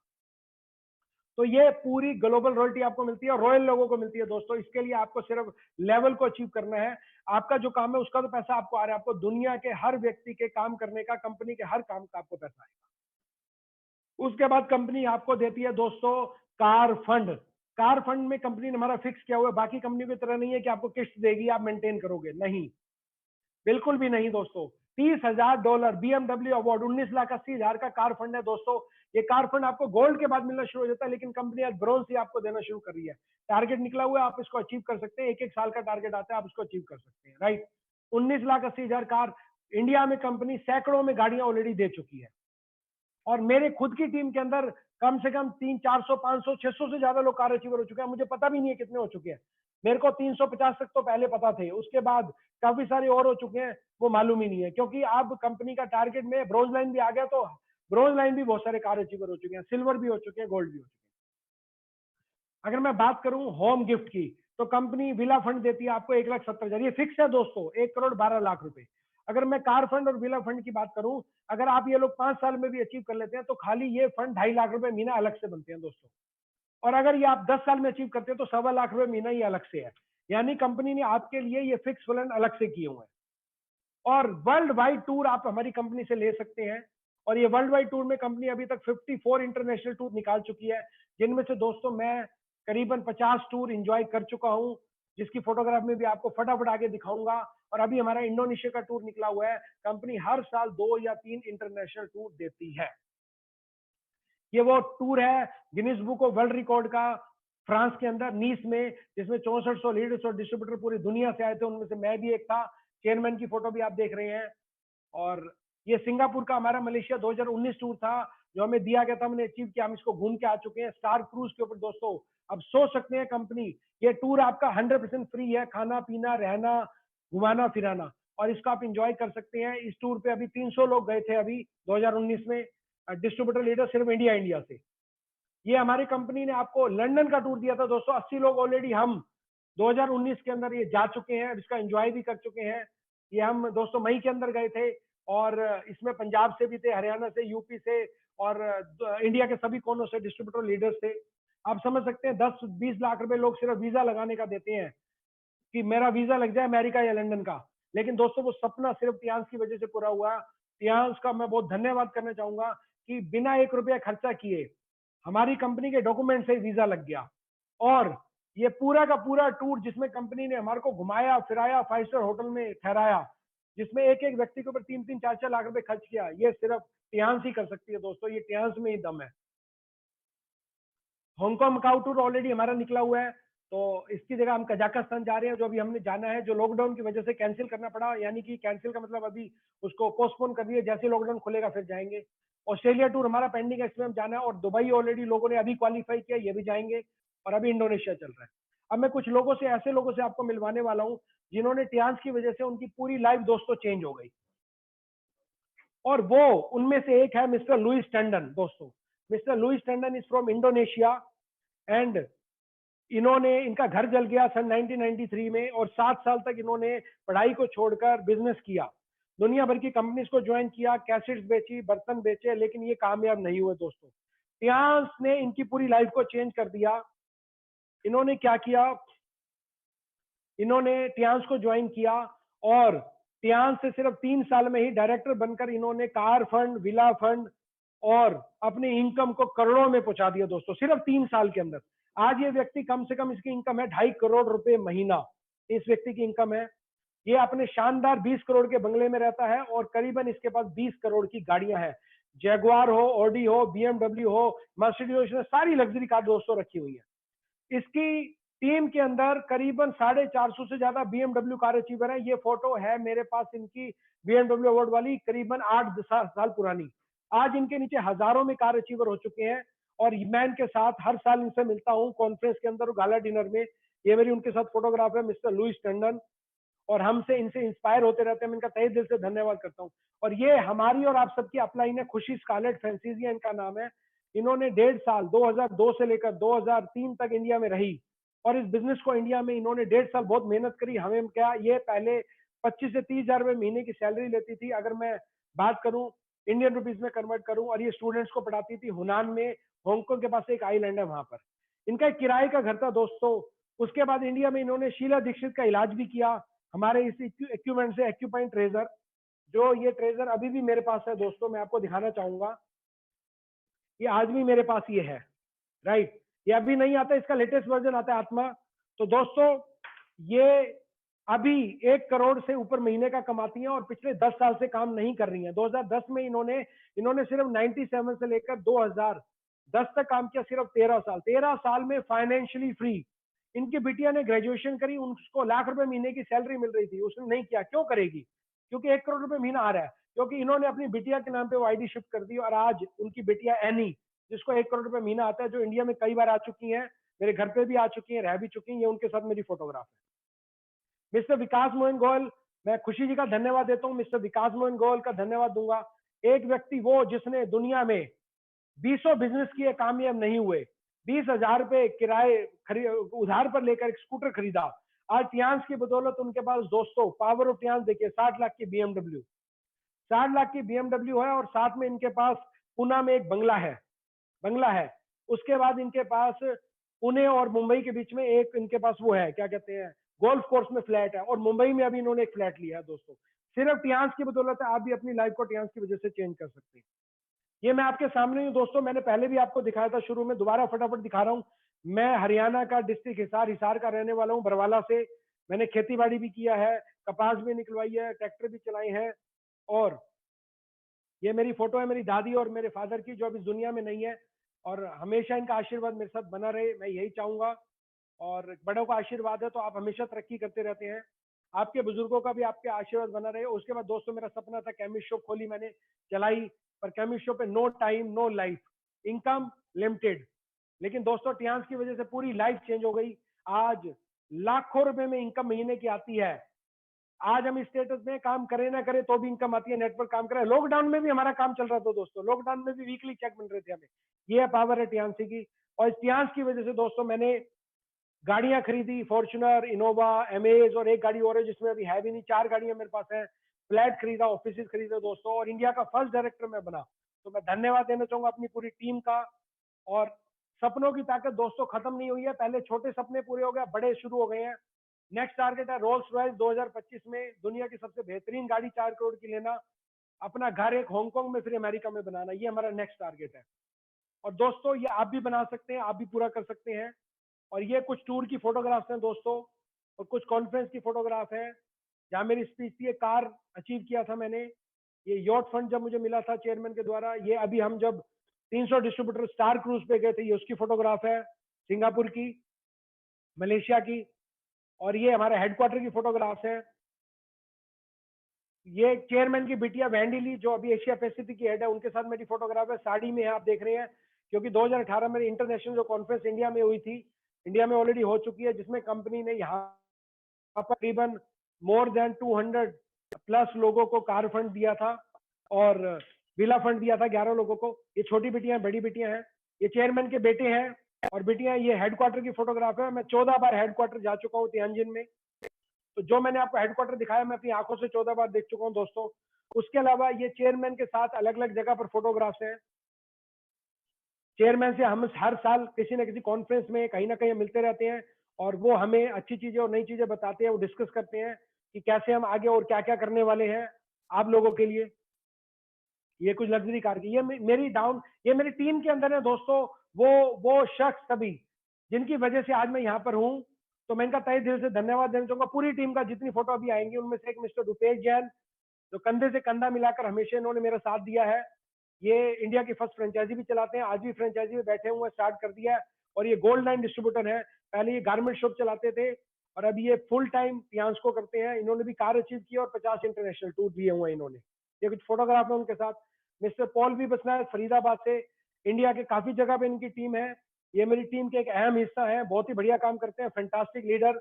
तो ये पूरी ग्लोबल रॉयल्टी आपको मिलती है और रॉयल लोगों को मिलती है दोस्तों। इसके लिए आपको सिर्फ लेवल को अचीव करना है। आपका जो काम है उसका तो पैसा आपको आ रहा है, आपको दुनिया के हर व्यक्ति के काम करने का, कंपनी के हर काम का आपको पैसा आएगा। उसके बाद कंपनी आपको देती है दोस्तों कार फंड। कार फंड में कंपनी ने हमारा फिक्स किया हुआ है, बाकी कंपनी की तरह नहीं है कि आपको किस्त देगी आप मेंटेन करोगे, नहीं, बिल्कुल भी नहीं दोस्तों। $30,000 BMW अवार्ड, 19,80,000 का कार फंड है दोस्तों। ये कार फंड आपको गोल्ड के बाद मिलना शुरू हो जाता है, लेकिन कंपनी आज ब्रोंज से आपको देना शुरू कर रही है। टारगेट निकला हुआ है, आप इसको अचीव कर सकते हैं, एक एक साल का टारगेट आता है, आप इसको अचीव कर सकते हैं, राइट। 19,80,000 कार इंडिया में कंपनी सैकड़ों में गाड़ियां ऑलरेडी दे चुकी है, और मेरे खुद की टीम के अंदर कम से कम 300, 400, 500, 600 से ज्यादा लोग कार अचीवर हो चुके हैं। मुझे पता भी नहीं है कितने हो चुके हैं, मेरे को 350 तक तो पहले पता थे, उसके बाद काफी सारे और हो चुके हैं, वो मालूम ही नहीं है, क्योंकि अब कंपनी का टारगेट में ब्रोंज लाइन भी आ गया, तो ब्रोंज लाइन भी बहुत सारे कार अचीवर हो चुके हैं, सिल्वर भी हो चुके हैं, गोल्ड भी हो चुके हैं। अगर मैं बात करूं होम गिफ्ट की, तो कंपनी विला फंड देती है आपको 1,70,000, ये फिक्स है दोस्तों, 1,12,00,000 रुपए। अगर मैं कार फंड और विला फंड की बात करूं, अगर आप ये लोग 5 साल में भी अचीव कर लेते हैं, तो खाली ये फंड 2.5 लाख रुपए महीना अलग से बनते हैं दोस्तों। और अगर ये आप 10 साल में अचीव करते हैं, तो 1.25 लाख रुपए महीना ही अलग से है। यानी कंपनी ने आपके लिए ये फिक्स फंड अलग से किए हुए हैं। और वर्ल्ड वाइड टूर आप हमारी कंपनी से ले सकते हैं, और ये वर्ल्ड वाइड टूर में कंपनी अभी तक 54 इंटरनेशनल टूर निकाल चुकी है, जिनमें से दोस्तों मैं करीबन 50 टूर एंजॉय कर चुका हूं, जिसकी फोटोग्राफ में भी आपको फटाफट आगे दिखाऊंगा। और अभी हमारा इंडोनेशिया का टूर निकला हुआ है। कंपनी हर साल 2 या 3 इंटरनेशनल टूर देती है। ये वो टूर है Guinness book of world record का, फ्रांस के अंदर नीस में, जिसमें 6400 लीडर्स और डिस्ट्रीब्यूटर पूरी दुनिया से आए थे, उनमें से मैं भी एक था। चेयरमैन की फोटो भी आप देख रहे हैं। और ये सिंगापुर का हमारा मलेशिया 2019 टूर था, जो हमें दिया गया था, हमने अचीव किया, हम इसको घूम के आ चुके हैं स्टार क्रूज के ऊपर दोस्तों। अब सोच सकते हैं कंपनी, ये टूर आपका 100% फ्री है, खाना पीना रहना घुमाना फिराना, और इसको आप इंजॉय कर सकते हैं। इस टूर पे अभी 300 लोग गए थे अभी 2019 में, डिस्ट्रीब्यूटर लीडर सिर्फ इंडिया से। ये हमारी कंपनी ने आपको लंदन का टूर दिया था दोस्तों, 80 लोग ऑलरेडी हम 2019 के अंदर ये जा चुके हैं, इसका एंजॉय भी कर चुके हैं। ये हम दोस्तों मई के अंदर गए थे, और इसमें पंजाब से भी थे, हरियाणा से, यूपी से, और इंडिया के सभी कोनों से डिस्ट्रीब्यूटर लीडर्स थे। आप समझ सकते हैं 10-20 लाख रुपए लोग सिर्फ वीजा लगाने का देते हैं, कि मेरा वीजा लग जाए अमेरिका या लंदन का। लेकिन दोस्तों वो सपना सिर्फ टियांस की वजह से पूरा हुआ। टियांस का मैं बहुत धन्यवाद करना चाहूंगा कि बिना 1 रुपया खर्चा किए हमारी कंपनी के डॉक्यूमेंट से वीजा लग गया। और ये पूरा का पूरा टूर, जिसमें कंपनी ने हमारे को घुमाया फिराया, 5 स्टार होटल में ठहराया, जिसमें एक एक व्यक्ति के ऊपर 3-3, 4-4 लाख रुपए खर्च किया, ये सिर्फ टियांस ही कर सकती है दोस्तों, ये टियांस में ही दम है। हांगकांग मकाऊ टूर ऑलरेडी हमारा निकला हुआ है, तो इसकी जगह हम कजाकिस्तान जा रहे हैं, जो अभी हमने जाना है, जो लॉकडाउन की वजह से कैंसिल करना पड़ा, यानी कि कैंसिल का मतलब अभी उसको पोस्टपोन कर दिया, जैसे लॉकडाउन खुलेगा फिर जाएंगे। ऑस्ट्रेलिया टूर हमारा पेंडिंग है, इसमें हम जाना है, और दुबई ऑलरेडी लोगों ने अभी क्वालिफाई किया, ये भी जाएंगे। और अभी इंडोनेशिया चल रहा है। अब मैं कुछ लोगों से, ऐसे लोगों से आपको मिलवाने वाला हूँ जिन्होंने टियांस की वजह से उनकी पूरी लाइफ दोस्तों चेंज हो गई। और वो उनमें से एक है मिस्टर लुइस टंडन दोस्तों। Mister Louis Tandon is from Indonesia, and इन्होंने, इनका घर जल गया सन 1993 में, और 7 साल तक इन्होंने पढ़ाई को छोड़कर बिजनेस किया, दुनिया भर की कंपनीज को ज्वाइन किया, कैसेट्स बेची, बर्तन बेचे, लेकिन ये कामयाब नहीं हुए दोस्तों। टियांस ने इनकी पूरी लाइफ को चेंज कर दिया। इन्होंने क्या किया, इन्होंने टियांस को ज्वाइन किया, और टियांस से सिर्फ 3 साल में ही डायरेक्टर बनकर इन्होंने कार फंड, विला फंड और अपनी इनकम को करोड़ों में पहुंचा दिया दोस्तों, सिर्फ 3 साल के अंदर। आज ये व्यक्ति, कम से कम इसकी इनकम है 2.5 करोड़ रुपए महीना, इस व्यक्ति की इनकम है। ये अपने शानदार 20 करोड़ के बंगले में रहता है, और करीबन इसके पास 20 करोड़ की गाड़ियां हैं, जैगुआर हो, ऑडी हो, बीएमडब्ल्यू हो, मर्सिडीज हो, सारी लग्जरी कार दोस्तों रखी हुई है। इसकी टीम के अंदर करीबन 450 से ज्यादा बीएमडब्ल्यू कार अचीवर है। ये फोटो है मेरे पास इनकी बीएमडब्ल्यू अवार्ड वाली, करीबन 8 साल पुरानी। आज इनके नीचे हजारों में कार अचीवर हो चुके हैं, और मैं इनके साथ हर साल इनसे मिलता हूँ कॉन्फ्रेंस के अंदर और गाला डिनर में। ये मेरी उनके साथ फोटोग्राफ है, मिस्टर लुइस टंडन, और हमसे इनसे इंस्पायर होते रहते हैं। मैं इनका तहे दिल से धन्यवाद करता हूँ। और ये हमारी और आप सबकी अपलाइन है, खुशी स्कारलेट फ्रेंसीजिया इनका नाम है। इन्होंने 1.5 साल 2002 से लेकर 2003 तक इंडिया में रही, और इस बिजनेस को इंडिया में इन्होंने 1.5 साल बहुत मेहनत करी। हमें क्या, ये पहले 25 से 30 हजार रुपए महीने की सैलरी लेती थी, अगर मैं बात करूं इंडियन रुपीज में कन्वर्ट करूं, और ये स्टूडेंट्स को पढ़ाती थी हुनान में, हांगकांग के पास एक आइलैंड है वहां पर। इनका एक किराए का घर था दोस्तों। उसके बाद इंडिया में इन्होंने शीला दीक्षित का इलाज भी किया हमारे इस इक्विपमेंट से, एक्यूपाइन ट्रेजर। जो ये ट्रेजर अभी भी मेरे पास है दोस्तों, मैं आपको दिखाना चाहूंगा, ये आज भी मेरे पास ये है, राइट। ये अभी नहीं आता, इसका लेटेस्ट वर्जन आता है आत्मा। तो दोस्तों ये अभी 1 करोड़ से ऊपर महीने का कमाती हैं और पिछले 10 साल से काम नहीं कर रही हैं। 2010 में इन्होंने सिर्फ 97 से लेकर 2010 तक काम किया, सिर्फ 13 साल में फाइनेंशियली फ्री। इनकी बिटिया ने ग्रेजुएशन करी, उसको लाख रुपए महीने की सैलरी मिल रही थी, उसने नहीं किया। क्यों करेगी? क्योंकि 1 करोड़ रुपए महीना आ रहा है, क्योंकि इन्होंने अपनी बिटिया के नाम पे वो आईडी शिफ्ट कर दी और आज उनकी बिटिया एनी, जिसको 1 करोड़ रुपए महीना आता है, जो इंडिया में कई बार आ चुकी है, मेरे घर पे भी आ चुकी है, रह भी चुकी है, ये उनके साथ मेरी फोटोग्राफ है। मिस्टर विकास मोहन गोयल, मैं खुशी जी का धन्यवाद देता हूं, मिस्टर विकास मोहन गोयल का धन्यवाद दूंगा। एक व्यक्ति वो जिसने दुनिया में 20 बिजनेस किए, कामयाब नहीं हुए, 20,000 रुपए किराए उधार पर लेकर एक स्कूटर खरीदा। आज टियांस की बदौलत उनके पास दोस्तों पावर ऑफ टियांस देखिए, 60 लाख की बीएमडब्ल्यू, 60 लाख की बीएमडब्ल्यू है और साथ में इनके पास पुणे में एक बंगला है। उसके बाद इनके पास पुणे और मुंबई के बीच में एक इनके पास वो है, क्या कहते हैं, गोल्फ कोर्स में फ्लैट है, और मुंबई में अभी इन्होंने एक फ्लैट लिया है दोस्तों। सिर्फ टियांस की बदौलत है, आप भी अपनी लाइफ को टियांस की वजह से चेंज कर सकते हैं। ये मैं आपके सामने हूँ दोस्तों, मैंने पहले भी आपको दिखाया था शुरू में, दोबारा फटाफट दिखा रहा हूँ। मैं हरियाणा का डिस्ट्रिक्ट हिसार का रहने वाला हूँ, बरवाला से। मैंने खेती बाड़ी भी किया है, कपास भी निकलवाई है, ट्रैक्टर भी चलाए हैं। और ये मेरी फोटो है मेरी दादी और मेरे फादर की, जो अभी इस दुनिया में नहीं है, और हमेशा इनका आशीर्वाद मेरे साथ बना रहे, मैं यही चाहूंगा। और बड़ों का आशीर्वाद है तो आप हमेशा तरक्की करते रहते हैं, आपके बुजुर्गों का भी आपके आशीर्वाद बना रहे। उसके बाद दोस्तों मेरा सपना था, केमिस्ट शॉप खोली मैंने, चलाई, पर केमिस्ट शॉप पे no time no life, income limited. लेकिन दोस्तों टियांस की वजह से पूरी लाइफ चेंज हो गई। आज लाखों रुपए में इनकम महीने की आती है। आज हम स्टेटस में काम करें ना करें तो भी इनकम आती है, नेट पर काम करें। लॉकडाउन में भी हमारा काम चल रहा था दोस्तों, लॉकडाउन में भी वीकली चेक मिल रहे थे हमें। ये पावर है टियांसी की, और इस टियांस की वजह से दोस्तों मैंने गाड़ियां खरीदी, फॉर्च्यूनर, इनोवा, एमेज, और एक गाड़ी और है जिसमें अभी है भी नहीं, 4 गाड़ियां मेरे पास है। फ्लैट खरीदा, ऑफिस खरीदे दोस्तों, और इंडिया का फर्स्ट डायरेक्टर मैं बना। तो मैं धन्यवाद देना चाहूंगा अपनी पूरी टीम का। और सपनों की ताकत दोस्तों खत्म नहीं हुई है, पहले छोटे सपने पूरे हो गए, बड़े शुरू हो गए हैं। नेक्स्ट टारगेट है रोल्स रॉयस 2025 में दुनिया की सबसे बेहतरीन गाड़ी 4 करोड़ की लेना, अपना घर एक हांगकांग में फिर अमेरिका में बनाना, ये हमारा नेक्स्ट टारगेट है। और दोस्तों ये आप भी बना सकते हैं, आप भी पूरा कर सकते हैं। और ये कुछ टूर की फोटोग्राफ्स हैं दोस्तों, और कुछ कॉन्फ्रेंस की फोटोग्राफ है जहाँ मेरी स्पीच थी, कार अचीव किया था मैंने। ये यॉट फंड जब मुझे मिला था चेयरमैन के द्वारा, ये अभी हम जब 300 डिस्ट्रीब्यूटर स्टार क्रूज पे गए थे, ये उसकी फोटोग्राफ है, सिंगापुर की, मलेशिया की। और ये हमारे हेडक्वार्टर की फोटोग्राफ्स है। ये चेयरमैन की बिटिया वैंडी ली, जो अभी एशिया पैसिफिक की हेड है, उनके साथ मेरी फोटोग्राफ है, साड़ी में है, आप देख रहे हैं। क्योंकि 2018 में इंटरनेशनल जो कॉन्फ्रेंस इंडिया में हुई थी, इंडिया में ऑलरेडी हो चुकी है, जिसमें कंपनी ने यहाँ तकरीबन मोर देन 200 प्लस लोगों को कार फंड दिया था, और विला फंड दिया था 11 लोगों को। ये छोटी बिटियां, बड़ी बिटियां हैं, ये चेयरमैन के बेटे हैं और बिटियां। ये हेडक्वार्टर की फोटोग्राफ है, मैं 14 बार हेडक्वार्टर जा चुका हूँ तियानजिन में। तो जो मैंने आपको हेडक्वार्टर दिखाया, मैं अपनी आंखों से 14 बार देख चुका हूँ दोस्तों। उसके अलावा ये चेयरमैन के साथ अलग अलग जगह पर फोटोग्राफ्स हैं। चेयरमैन से हम हर साल किसी न किसी कॉन्फ्रेंस में कहीं ना कहीं मिलते रहते हैं, और वो हमें अच्छी चीजें और नई चीजें बताते हैं, वो डिस्कस करते हैं कि कैसे हम आगे और क्या क्या करने वाले हैं आप लोगों के लिए। ये कुछ लग्जरी कार की, ये मेरी टीम के अंदर है दोस्तों। वो शख्स सभी जिनकी वजह से आज मैं यहाँ पर हूँ, तो मैं इनका तहे दिल से धन्यवाद देना चाहूंगा। पूरी टीम का, जितनी फोटो अभी आएंगी उनमें से एक मिस्टर रुपेश जैन, जो कंधे से कंधा मिलाकर हमेशा इन्होंने मेरा साथ दिया है। ये इंडिया की फर्स्ट फ्रेंचाइजी भी चलाते हैं, आज भी फ्रेंचाइजी में बैठे हुए, स्टार्ट कर दिया है। और ये गोल्ड लाइन डिस्ट्रीब्यूटर है, पहले ये गारमेंट शॉप चलाते थे, और अभी ये फुल टाइम फियांस को करते हैं। इन्होंने भी कार अचीव की और 50 इंटरनेशनल टूर दिए हुए हैं इन्होंने। ये कुछ फोटोग्राफ है उनके साथ। मिस्टर पॉल भी बसना है फरीदाबाद से, इंडिया के काफी जगह पे इनकी टीम है। ये मेरी टीम के एक अहम हिस्सा है, बहुत ही बढ़िया काम करते हैं, फैंटास्टिक लीडर।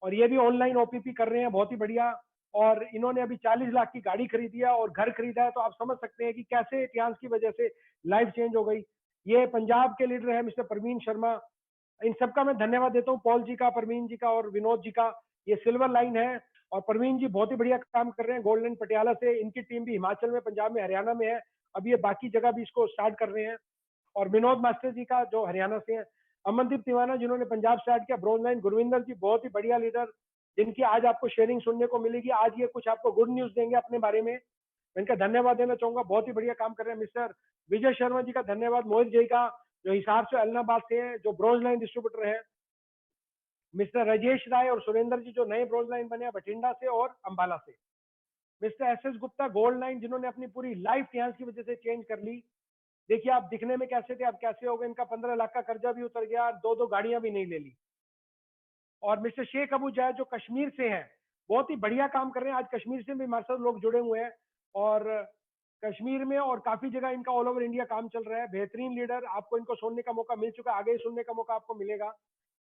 और ये भी ऑनलाइन ओपीपी कर रहे हैं, बहुत ही बढ़िया। और इन्होंने अभी 40 लाख की गाड़ी खरीदी है और घर खरीदा है, तो आप समझ सकते हैं कि कैसे इतिहास की वजह से लाइफ चेंज हो गई। ये पंजाब के लीडर है मिस्टर परवीन शर्मा, इन सबका मैं धन्यवाद देता हूँ, पॉल जी का, परवीन जी का और विनोद जी का। ये सिल्वर लाइन है, और परवीन जी बहुत ही बढ़िया काम कर रहे हैं गोल्ड लाइन पटियाला से। इनकी टीम भी हिमाचल में, पंजाब में, हरियाणा में है, अब ये बाकी जगह भी इसको स्टार्ट कर रहे हैं। और विनोद मास्टर जी का, जो हरियाणा से है। अमनदीप तिवाना जिन्होंने पंजाब स्टार्ट किया, ब्रॉन्ज लाइन। गुरविंदर जी बहुत ही बढ़िया लीडर, जिनकी आज आपको शेयरिंग सुनने को मिलेगी। आज ये कुछ आपको गुड न्यूज देंगे अपने बारे में, मैं इनका धन्यवाद देना चाहूंगा, बहुत ही बढ़िया काम कर रहे हैं। मिस्टर विजय शर्मा जी का धन्यवाद, मोहित जी का, जो हिसार से, अलनाबाद से है, जो ब्रॉन्ज लाइन डिस्ट्रीब्यूटर है। मिस्टर राजेश राय और सुरेंद्र जी जो नए ब्रॉन्ज लाइन बने हैं बठिंडा से और अंबाला से। Mister S Gupta gold line जिन्होंने अपनी पूरी लाइफ टियांस की वजह से चेंज कर ली। देखिए आप दिखने में कैसे थे, अब कैसे हो गए। इनका 15 लाख का कर्जा भी उतर गया, दो गाड़ियां भी नहीं ले ली। और मिस्टर शेख अबू जायद जो कश्मीर से हैं, बहुत ही बढ़िया काम कर रहे हैं। आज कश्मीर से भी हमारे साथ लोग जुड़े हुए हैं और कश्मीर में और काफी जगह इनका ऑल ओवर इंडिया काम चल रहा है। बेहतरीन लीडर, आपको इनको सुनने का मौका मिल चुका है, आगे सुनने का मौका आपको मिलेगा।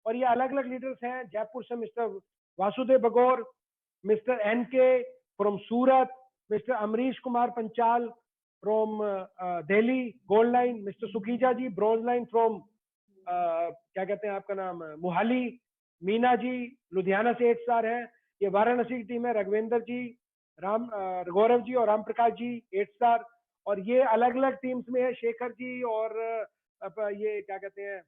और ये अलग अलग लीडर्स हैं। जयपुर से mister Vasudev Bagaur, mister N K from Surat, mister Amrish Kumar Panchal from Delhi gold line, mister Sukhija ji bronze line from क्या कहते हैं आपका नाम मोहाली, मीना जी लुधियाना से 8 स्टार है। ये वाराणसी की टीम है, रघुवेंद्र जी, राम गौरव जी और राम प्रकाश जी 8 स्टार। और ये अलग अलग टीम्स में है, शेखर जी और ये क्या कहते हैं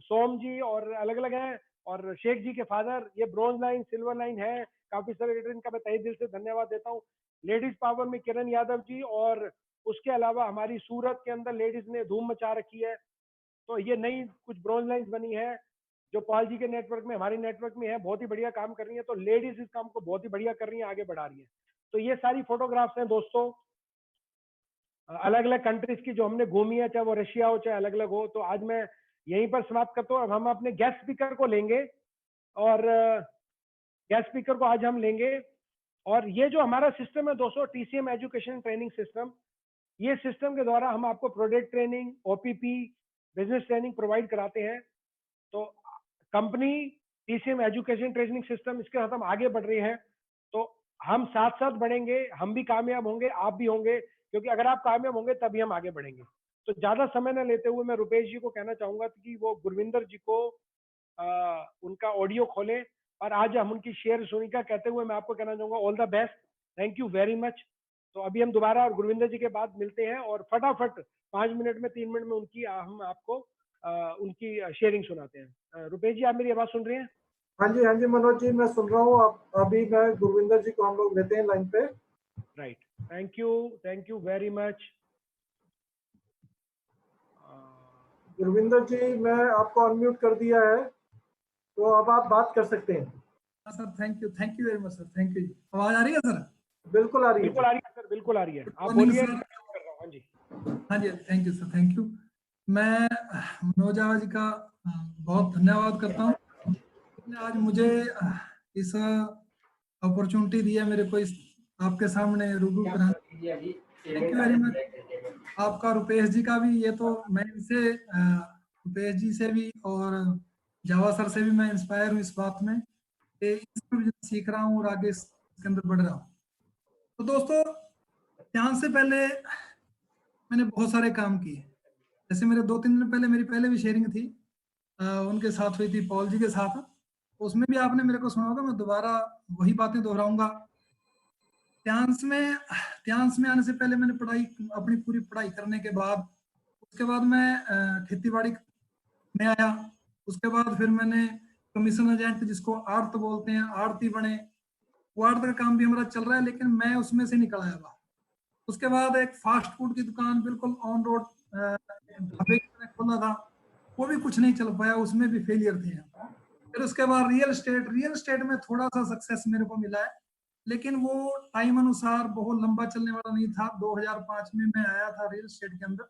सोम जी और अलग अलग हैं। और शेख जी के फादर, ये ब्रॉन्ज लाइन सिल्वर लाइन है। काफी सारे लीडर, इनका मैं तहे दिल से धन्यवाद देता हूँ। लेडीज पावर में किरण यादव जी, और उसके अलावा हमारी सूरत के अंदर लेडीज ने धूम मचा रखी है। तो ये नई कुछ ब्रॉन्ज लाइन्स बनी है जो पॉल जी के नेटवर्क में, हमारे नेटवर्क में है, बहुत ही बढ़िया काम कर रही है। तो लेडीज इस काम को बहुत ही बढ़िया कर रही है, आगे बढ़ा रही है। तो ये सारी फोटोग्राफ्स हैं दोस्तों, अलग अलग कंट्रीज की जो हमने घूमी है, चाहे वो रशिया हो चाहे अलग अलग हो। तो आज मैं यहीं पर समाप्त करता हूँ। अब हम अपने गेस्ट स्पीकर को लेंगे और गेस्ट स्पीकर को आज हम लेंगे। और ये जो हमारा सिस्टम है दोस्तों, टीसीएम एजुकेशन ट्रेनिंग सिस्टम, ये सिस्टम के द्वारा हम आपको product training, OPP, business training provide कराते हैं। तो company TCM education training system, इसके साथ हम आगे बढ़ रहे हैं। तो हम साथ साथ बढ़ेंगे, हम भी कामयाब होंगे, आप भी होंगे, क्योंकि अगर आप कामयाब होंगे तभी हम आगे बढ़ेंगे। तो ज्यादा समय न लेते हुए मैं रुपेश जी को कहना चाहूंगा कि वो गुरविंदर जी को उनका ऑडियो खोलें और आज हम उनकी शेयर सुनिका कहते हुए मैं आपको कहना चाहूंगा all the best, thank you very much. तो अभी हम दोबारा और गुरविंदर जी के बाद मिलते हैं और फटाफट 5 मिनट में 3 मिनट में उनकी हम आपको उनकी शेयरिंग सुनाते हैं। रुपेश जी, आप मेरी आवाज सुन रहे हैं? हाँ जी मनोज जी, मैं सुन रहा हूँ। आप अभी मैं गुरविंदर जी को हम लोग लेते हैं लाइन पे। Right, thank you very much. Gurvinder ji, मैं आपको अनम्यूट कर दिया है, तो अब आप बात कर सकते हैं। Sir thank you very much sir, thank you. आवाज आ रही है सर? बिल्कुल आ रही है, बिल्कुल आ रही है सर, बिल्कुल आ रही है, आप मॉर्निंग बोलिए। सर। कर रहा हूँ, हाँ जी। हाँ जी, thank you sir, thank you. मैं मनोज आवा जी का बहुत धन्यवाद करता हूँ, आज मुझे इस अपॉर्चुनिटी दिया मेरे को इस आपके सामने रूबरू कराने। थैंक यू वेरी मच आपका, रुपेश जी का भी। ये तो मैं इनसे रुपेश जी से भी और जावा सर से भी मैं इंस्पायर हूँ इस बात में कि इसमें सीख रहा हूँ और आगे इसके अंदर बढ़ रहा हूँ। तो दोस्तों, ध्यान से पहले मैंने बहुत सारे काम किए। जैसे मेरे 2-3 दिन पहले मेरी पहले भी शेयरिंग थी, उनके साथ हुई थी, पॉल जी के साथ। उसमें भी आपने मेरे को सुना होगा, मैं दोबारा वही बातें दोहराऊंगा। ध्यांस में आने से पहले मैंने अपनी पूरी पढ़ाई करने के बाद, उसके बाद मैं खेतीबाड़ी में आया। उसके बाद फिर मैंने कमीशन एजेंट, जिसको आड़त बोलते हैं, आड़ती बने। वो आड़त का काम भी हमारा चल रहा है, लेकिन मैं उसमें से निकल आया था। उसके बाद एक फास्ट फूड की दुकान बिल्कुल ऑन रोड ढाबे की तरह खोला था, वो भी कुछ नहीं चल पाया, उसमें भी फेलियर थे। फिर उसके बाद रियल एस्टेट में थोड़ा सा सक्सेस मेरे को मिला है, लेकिन वो टाइम अनुसार बहुत लंबा चलने वाला नहीं था। 2005 में मैं आया था रियल एस्टेट के अंदर,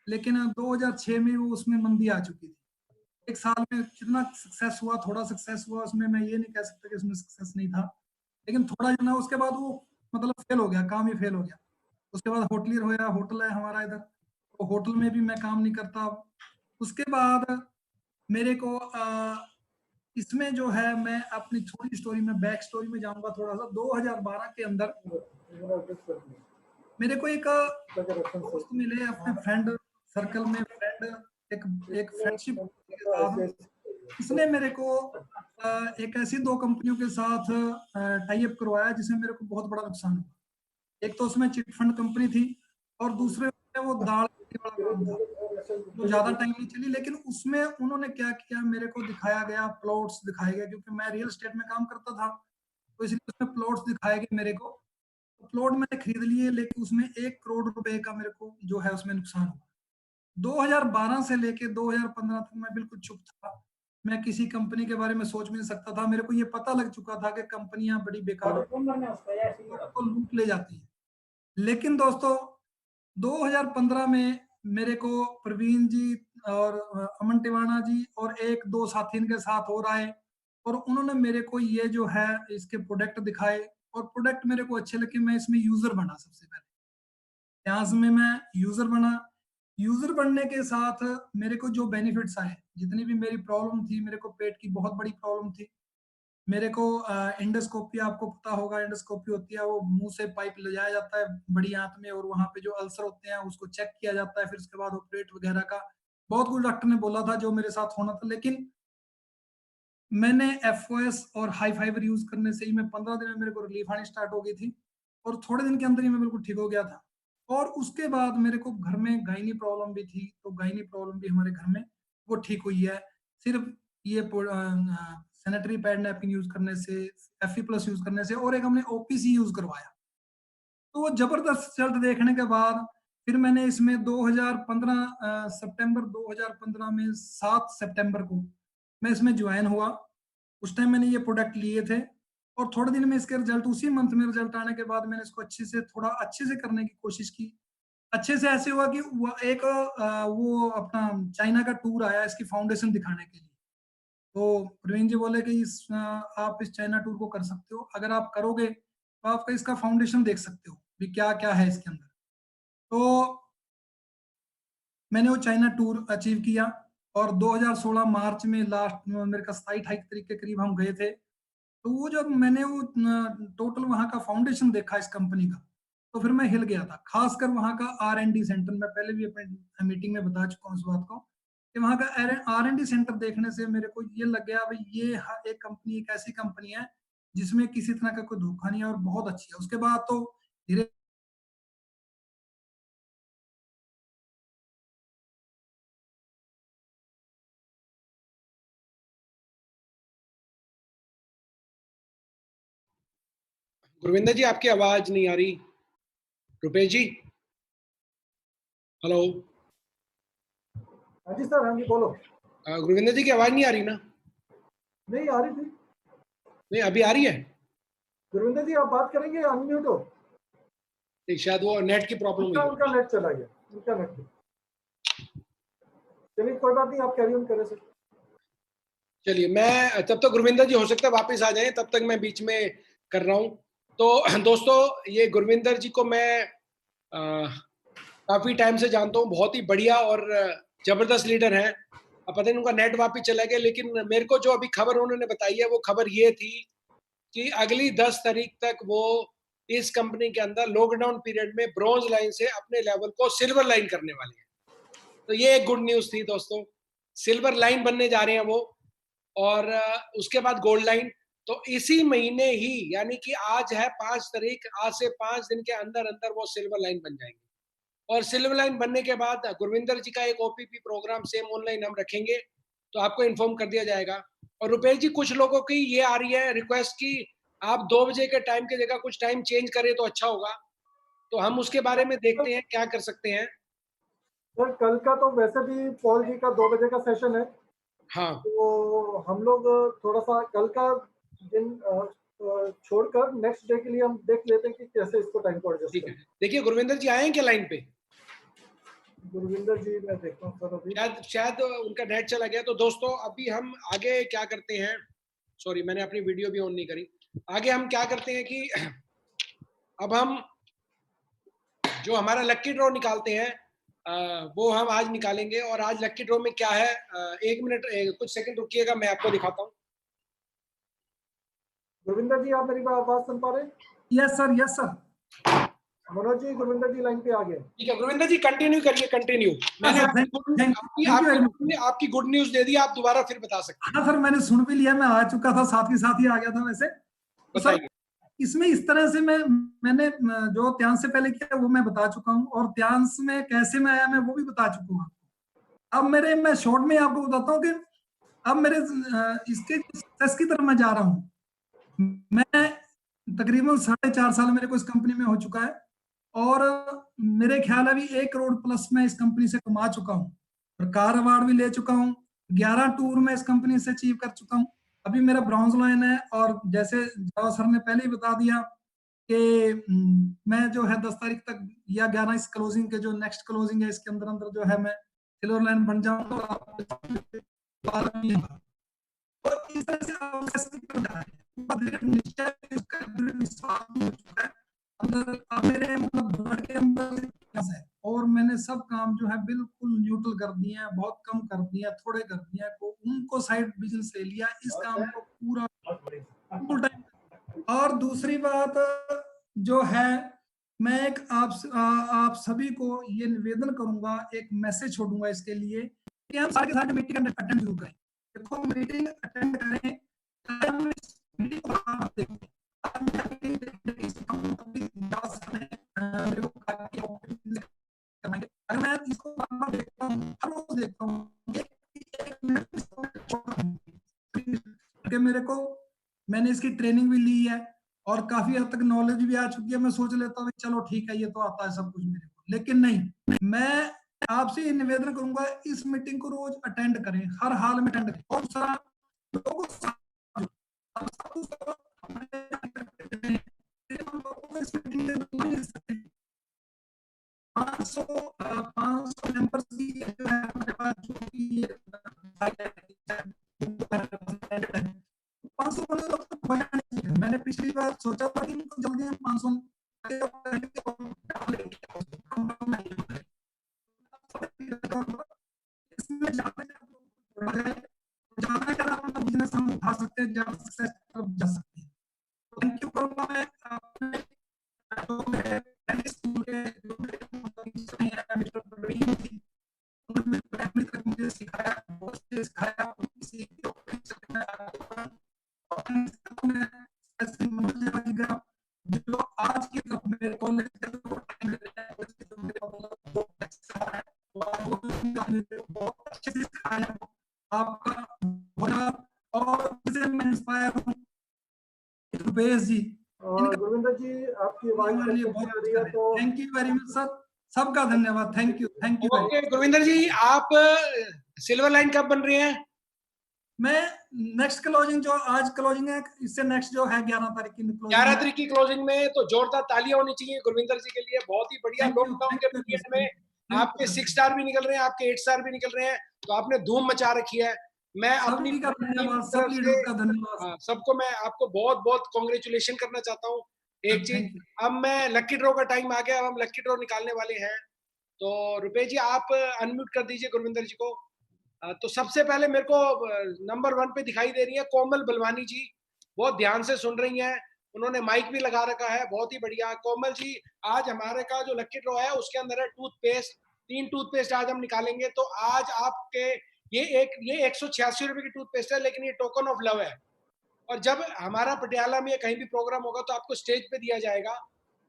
लेकिन 2006 में वो उसमें मंदी आ चुकी थी। एक साल में कितना सक्सेस हुआ, थोड़ा सक्सेस हुआ उसमें, मैं ये नहीं कह सकता कि उसमें सक्सेस नहीं था, लेकिन थोड़ा जो ना, उसके बाद वो मतलब फेल हो गया, काम ही फेल हो गया। उसके बाद होटलियर होया, होटल है हमारा इधर, तो होटल में भी मैं काम नहीं करता। उसके बाद मेरे को इसमें जो है, मैं अपनी थोड़ी स्टोरी में, बैक स्टोरी में जाऊंगा थोड़ा सा। 2012 के अंदर मेरे को एक दोस्त मिले अपने फ्रेंड सर्कल में, एक फ्रेंडशिप के साथ। इसने मेरे को एक ऐसी 2 कंपनियों के साथ टाई अप करवाया जिसमें मेरे को बहुत बड़ा नुकसान हुआ। एक तो उसमें चिट फंड कंपनी थी, और दूसरे में वो दाल वाला काम था। तो ज्यादा टाइम नहीं चली, लेकिन उसमें उन्होंने क्या किया, मेरे को दिखाया गया, प्लॉट्स दिखाए गए, क्योंकि मैं रियल एस्टेट में काम करता था, तो इसलिए उसमें प्लॉट्स दिखाए गए मेरे को। तो प्लॉट मैंने खरीद लिए, लेकिन उसमें 1 करोड़ रुपए का मेरे को जो है उसमें नुकसान हुआ। 2012 से लेके 2015 तक मैं बिल्कुल चुप था, मैं किसी कंपनी के बारे में सोच भी नहीं सकता था। मेरे को ये पता लग चुका था कि कंपनियां बड़ी बेकार को लूट ले जाती हैं। लेकिन दोस्तों 2015 में मेरे को प्रवीण जी और अमन टिवाना जी और एक दो साथी इनके साथ और आए, और उन्होंने मेरे को ये जो है इसके प्रोडक्ट दिखाए, और प्रोडक्ट मेरे को अच्छे लगे। मैं इसमें यूजर बना सबसे पहले, यहाँ में मैं यूजर बना। यूजर बनने के साथ मेरे को जो बेनिफिट्स आए, जितनी भी मेरी प्रॉब्लम थी, मेरे को पेट की बहुत बड़ी प्रॉब्लम थी, मेरे को एंडोस्कोपी, आपको पता होगा एंडोस्कोपी होती है, वो मुंह से पाइप ले जाया जाता है बड़ी आंत में, और वहां पे जो अल्सर होते हैं उसको चेक किया जाता है, फिर उसके बाद ऑपरेट वगैरह का बहुत कुछ डॉक्टर ने बोला था जो मेरे साथ होना था। लेकिन मैंने एफओएस और हाई फाइबर यूज करने से ही मैं 15 दिन में मेरे को रिलीफ आनी स्टार्ट हो गई थी, और थोड़े दिन के अंदर ही मैं बिल्कुल ठीक हो गया था। और उसके बाद मेरे को घर में गायनी प्रॉब्लम भी थी, तो गायनी प्रॉब्लम भी हमारे घर में वो ठीक हुई है, सिर्फ ये सैनिटरी पैड नैपकिन यूज करने से, FE+ यूज करने से, और एक हमने OPC यूज करवाया। तो वो जबरदस्त रिजल्ट देखने के बाद फिर मैंने इसमें 2015 सितंबर 2015 में 7 सितंबर को मैं इसमें ज्वाइन हुआ। उस टाइम मैंने ये प्रोडक्ट लिए थे, और थोड़े दिन में इसके रिजल्ट, उसी मंथ में रिजल्ट आने के बाद मैंने इसको थोड़ा अच्छे से करने की कोशिश की। अच्छे से ऐसे हुआ कि वो अपना चाइना का टूर आया इसकी फाउंडेशन दिखाने के लिए। तो प्रवीण जी बोले कि आप इस चाइना टूर को कर सकते हो, अगर आप करोगे तो आपका इसका फाउंडेशन देख सकते हो भी क्या क्या है इसके अंदर। तो मैंने वो चाइना टूर अचीव किया, और 2016 मार्च में लास्ट में मेरे का 27-28 तारीख के करीब हम गए थे। तो वो जब मैंने वो टोटल वहाँ का फाउंडेशन देखा इस कंपनी का, तो फिर मैं हिल गया था। खासकर वहाँ का R&D सेंटर, मैं पहले भी अपने मीटिंग में बता चुका हूँ इस बात को, कि वहाँ का R&D सेंटर देखने से मेरे को ये लग गया भाई ये एक कंपनी, एक ऐसी कंपनी है जिसमें किसी तरह का कोई धोखा नहीं है और बहुत अच्छी है। उसके बाद तो धीरे गुरविंदर जी आपकी आवाज नहीं आ रही। रुपेश जी, हेलो। हाँ जी सर, हाँ जी बोलो। गुरविंदर जी की आवाज नहीं आ रही ना? नहीं आ रही थी। नहीं, अभी आ रही है। गुरविंदर जी आप बात करेंगे, अनम्यूट हो। नहीं, शायद वो नेट की प्रॉब्लम हुई। उनका नेट चला गया, उनका नेट। चलिए कोई बात नहीं, आप कैरी ऑन करें सर। चलिए, मैं तब तक गुरविंदर जी हो सकता है वापस आ जाएं, तब तक मैं बीच में कर रहा हूं। तो दोस्तों, ये गुरविंदर जी को मैं काफी टाइम से जानता हूं, बहुत ही बढ़िया और जबरदस्त लीडर हैं। अब पता नहीं उनका नेट वापस चला गया, लेकिन मेरे को जो अभी खबर उन्होंने बताई है वो खबर ये थी कि अगली 10 तारीख तक वो इस कंपनी के अंदर लॉकडाउन पीरियड में ब्रॉन्ज लाइन से अपने लेवल को सिल्वर लाइन करने वाले हैं। तो ये एक गुड न्यूज थी दोस्तों, सिल्वर लाइन बनने जा रहे हैं वो, और उसके बाद गोल्ड लाइन। तो इसी महीने ही, यानी कि आज है 5 तारीख, आज से 5 दिन के अंदर अंदर वो सिल्वर लाइन बन जाएंगे। और सिल्वर लाइन बनने के बाद गुरविंदर जी का एक OPP प्रोग्राम सेम ऑनलाइन हम रखेंगे, तो आपको इन्फॉर्म कर दिया जाएगा। और रुपेश जी, कुछ लोगों की ये आ रही है रिक्वेस्ट की आप 2 बजे के टाइम की जगह कुछ टाइम चेंज करें तो अच्छा होगा, तो हम उसके बारे में देखते हैं क्या कर सकते हैं। सर कल का तो वैसे भी पॉल जी का 2 बजे का सेशन है। हाँ, तो हम लोग थोड़ा सा कल का दिन छोड़कर नेक्स्ट डे के लिए हम देख लेते हैं कि कैसे इसको टाइम को एडजस्ट ठीक है। करें। देखिए, गुरविंदर जी आए हैं क्या लाइन पे? गुरविंदर जी मैं देखता हूँ सर अभी। शायद उनका नेट चला गया। तो दोस्तों, अभी हम आगे क्या करते हैं, सॉरी मैंने अपनी वीडियो भी ऑन नहीं करी। आगे हम क्या करते हैं कि अब हम जो हमारा लक्की ड्रॉ निकालते हैं वो हम आज निकालेंगे। और आज लक्की ड्रॉ में क्या है, 1 मिनट कुछ सेकंड रुकिएगा, मैं आपको दिखाता हूँ। गुरविंदर जी आप मेरी आवाज सुन पा रहे हैं? Yes sir, yes sir. Manoj ji, Gurvinder ji line पे आ गए। ठीक है गुरविंदर जी, कंटिन्यू करिए, कंटिन्यू। मैंने आपकी गुड न्यूज दे दी, आप दोबारा फिर बता सकते हैं। हाँ सर, मैंने सुन भी लिया, मैं आ चुका था, साथ के साथ ही आ गया था वैसे। तो सर इसमें इस तरह से मैंने जो ध्यान से पहले किया वो मैं बता चुका हूँ, और ध्यान में कैसे मैं आया मैं वो भी बता चुका हूँ आपको। अब मैं शॉर्ट में आपको बताता हूँ कि अब मेरे इसके सक्सेस की तरफ मैं जा रहा हूँ। मैं तकरीबन 4.5 साल मेरे को इस कंपनी में हो चुका है, और मेरे ख्याल अभी 1 करोड़ प्लस मैं इस कंपनी से कमा चुका हूँ, और कार अवार्ड भी ले चुका हूँ, 11 टूर में इस कंपनी से अचीव कर चुका हूँ। अभी मेरा ब्रॉन्ज लाइन है, और जैसे जावा सर ने पहले ही बता दिया कि मैं जो है 10 तारीख तक या 11 इस क्लोजिंग के जो नेक्स्ट क्लोजिंग है इसके अंदर अंदर जो है मैं सिल्वर लाइन बन जाऊंगा। और इस तरह से मेरे मतलब के अंदर है, और मैंने सब काम जो है बिल्कुल न्यूट्रल कर दिए हैं, बहुत कम कर दिया, थोड़े कर दिया, उनको साइड बिजनेस ले लिया, इस काम को पूरा फुल टाइम। और दूसरी बात जो है, मैं एक आप सभी को ये निवेदन करूंगा, एक मैसेज छोड़ूंगा इसके लिए कि हम सारे के सारे मीटिंग अटेंड जरूर करें। देखो मीटिंग अटेंड करें, मीटिंग को आप देखें, अगर मैं इसको देखता हूँ, हर रोज देखता हूँ कि मेरे को, मैंने इसकी ट्रेनिंग भी ली है और काफी हद तक नॉलेज भी आ चुकी है। मैं सोच लेता हूँ चलो ठीक है, ये तो आता है सब कुछ मेरे को, लेकिन नहीं, मैं आपसे ये निवेदन करूंगा इस मीटिंग को रोज अटेंड करें, हर हाल में अटेंड करें, और सारा लोगों को 500 मेंबर्स की जो है हमारे पास, जो कि 500 मैंने पिछली बार सोचा था कि जल्दी हम 500 इसमें बिजनेस हम उठा सकते हैं, जा सकते हैं। थैंक यू करूंगा मैं अपने मुझे सिखाया, जो आज की तरफ मेरे कॉलेज बहुत अच्छे से सिखाया आपका, और मैं इंस्पायर हूँ रुपेश जी, गुरविंदर जी आपकी आवाज बहुत आ रही है, तो thank you very much sir, सबका धन्यवाद, थैंक यू ओके गुरविंदर जी, आप सिल्वर लाइन कब बन रहे हैं? मैं नेक्स्ट क्लोजिंग, जो आज क्लोजिंग है, इससे नेक्स्ट जो है 11 तारीख की 11 तारीख की क्लोजिंग में, तो जोरदार तालियां होनी चाहिए गुरविंदर जी के लिए। बहुत ही बढ़िया। लॉकडाउन के पीरियड में आपके 6 स्टार भी निकल रहे हैं, आपके 8 स्टार भी निकल रहे हैं, तो आपने धूम मचा रखी है। मैं अपनी धन्यवाद सबको, मैं आपको बहुत बहुत कांग्रेचुलेशन करना चाहता हूँ। एक चीज, अब मैं लकी ड्रॉ का टाइम आ गया, अब हम लकी ड्रॉ निकालने वाले हैं, तो रुपेश जी आप अनम्यूट कर दीजिए गुरविंदर जी को। तो सबसे पहले मेरे को नंबर 1 पे दिखाई दे रही है कोमल बलवानी जी, बहुत ध्यान से सुन रही हैं, उन्होंने माइक भी लगा रखा है, बहुत ही बढ़िया। कोमल जी, आज हमारे का जो लकी ड्रॉ है उसके अंदर है टूथपेस्ट, 3 टूथपेस्ट आज हम निकालेंगे। तो आज आपके ये 186 रुपए की टूथपेस्ट है, लेकिन ये टोकन ऑफ लव है, और जब हमारा पटियाला में कहीं भी प्रोग्राम होगा तो आपको स्टेज पे दिया जाएगा।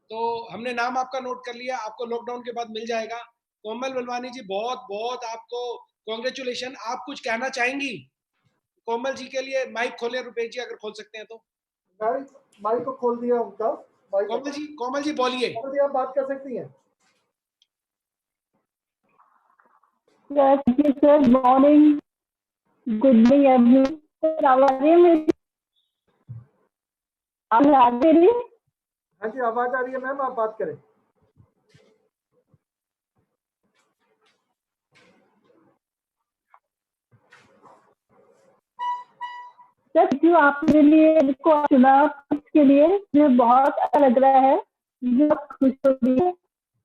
तो हमने नाम आपका नोट कर लिया, आपको लॉकडाउन के बाद मिल जाएगा। कोमल बलवानी जी, बहुत बहुत आपको कांग्रेचुलेशन। आप कुछ कहना चाहेंगी कोमल जी के लिए? माइक खोले रुपेश जी, अगर खोल सकते हैं तो। माइक को खोल दिया उनका। कोमल जी बोलिए। आप बात कर सकती हैं। Sir morning, good morning everyone. आवाज आ रही है? हाँ जी आवाज आ रही है मैम, आप बात करें। जो आपके लिए इसको चुना, उसके लिए मुझे बहुत अच्छा लग रहा है, मुझे बहुत खुश हो रही है।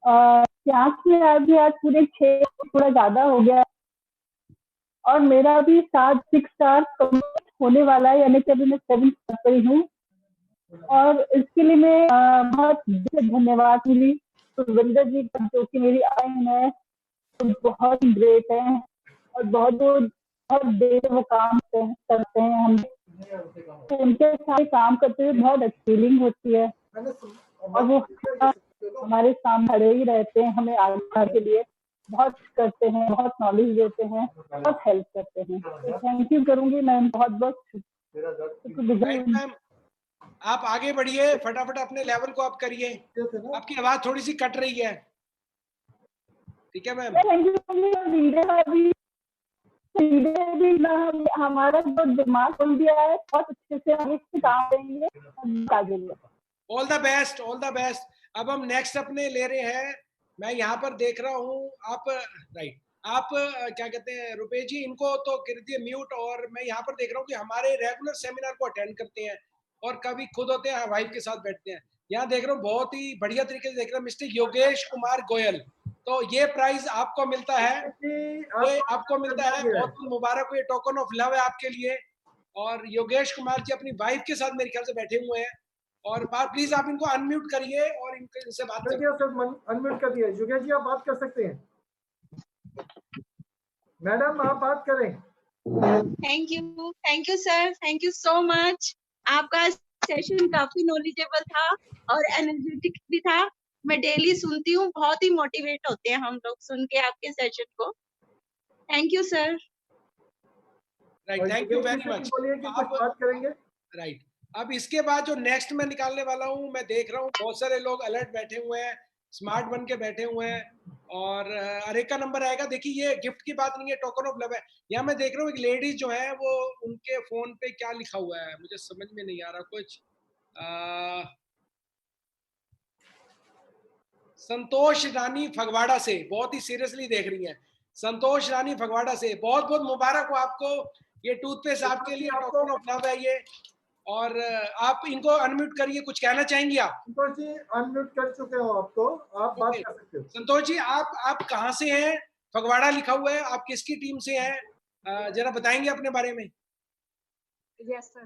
क्लास में आज पूरे 6 थोड़ा ज्यादा हो गया, और मेरा भी 6 स्टार कंप्लीट होने वाला है, यानी कि अभी मैं 7 स्टार पर ही हूँ। और इसके लिए मैं बहुत धन्यवाद मिली गुरविंदर जी का, जो कि मेरी आइन है, तो बहुत ग्रेट है, और बहुत देर वो काम करते हैं। हम तो उनके साथ काम करते हुए बहुत अच्छी फीलिंग होती है, और वो हमारे सामने खड़े ही रहते हैं, हमें आगे के लिए बहुत करते हैं, बहुत नॉलेज देते हैं, बहुत हेल्प करते हैं। तो थैंक यू करूंगी मैम, बहुत बहुत। आप आगे बढ़िए, फटाफट अपने लेवल को आप करिए। आपकी आवाज थोड़ी सी कट रही है, ठीक है मैम? सीधे भी ना हमारा जो दिमाग खोल दिया है, बहुत अच्छे से हम इस पे काम करेंगे आगे लिए। All the best, all the best. अब हम नेक्स्ट अपने ले रहे हैं, मैं यहाँ पर देख रहा हूँ आप, राइट, आप क्या कहते हैं रुपेश जी, इनको तो कर दिए म्यूट। और मैं यहाँ पर देख रहा हूँ कि हमारे रेगुलर सेमिनार को अटेंड करते हैं और कभी खुद होते हैं, वाइफ के साथ बैठते हैं। यहाँ देख रहा हूँ बहुत ही बढ़िया तरीके से देख रहा हूँ मिस्टर योगेश कुमार गोयल, तो ये प्राइज आपको मिलता है, ये आपको मिलता है, बहुत बहुत मुबारक हो, ये टोकन ऑफ लव है आपके लिए। और योगेश कुमार जी अपनी वाइफ के साथ मेरे ख्याल से बैठे हुए हैं, और प्लीज आप इनको अनम्यूट करिए और इनसे बात करिए। अनम्यूट कर दिया योगेश जी, आप बात कर सकते हैं। मैडम आप बात करें। Thank you sir, thank you so much. आपका सेशन काफी नॉलेजेबल था और एनर्जेटिक भी था। मैं डेली सुनती हूँ, बहुत ही मोटिवेट होते हैं हम लोग सुन के आपके सेशन को। Thank you sir. Right, thank you very much. बोलिए कि कुछ बात करेंगे। राइट, अब इसके बाद जो नेक्स्ट मैं निकालने वाला हूँ, मैं देख रहा हूँ बहुत सारे लोग अलर्ट बैठे हुए हैं, स्मार्ट बन के बैठे हुए हैं, और अरे का नंबर आएगा। देखिए ये गिफ्ट की बात नहीं है, टोकन ऑफ लव है। यहाँ मैं देख रहा हूँ एक लेडीज जो है वो, उनके फोन पे क्या लिखा हुआ है मुझे समझ में नहीं आ रहा कुछ। संतोष रानी फगवाड़ा से बहुत ही सीरियसली देख रही हैं। संतोष रानी फगवाड़ा से बहुत बहुत मुबारक हो आपको, ये टूथपेस्ट आपके लिए टोकन ऑफ लव है ये। और आप इनको अनम्यूट करिए, कुछ कहना चाहेंगी आप? संतोष जी अनम्यूट कर चुके हो आप, तो आप बात कर सकते हो। संतोष जी आप कहाँ से हैं? फगवाड़ा लिखा हुआ है, आप किसकी टीम से हैं? जरा बताएंगे अपने बारे में। Yes sir,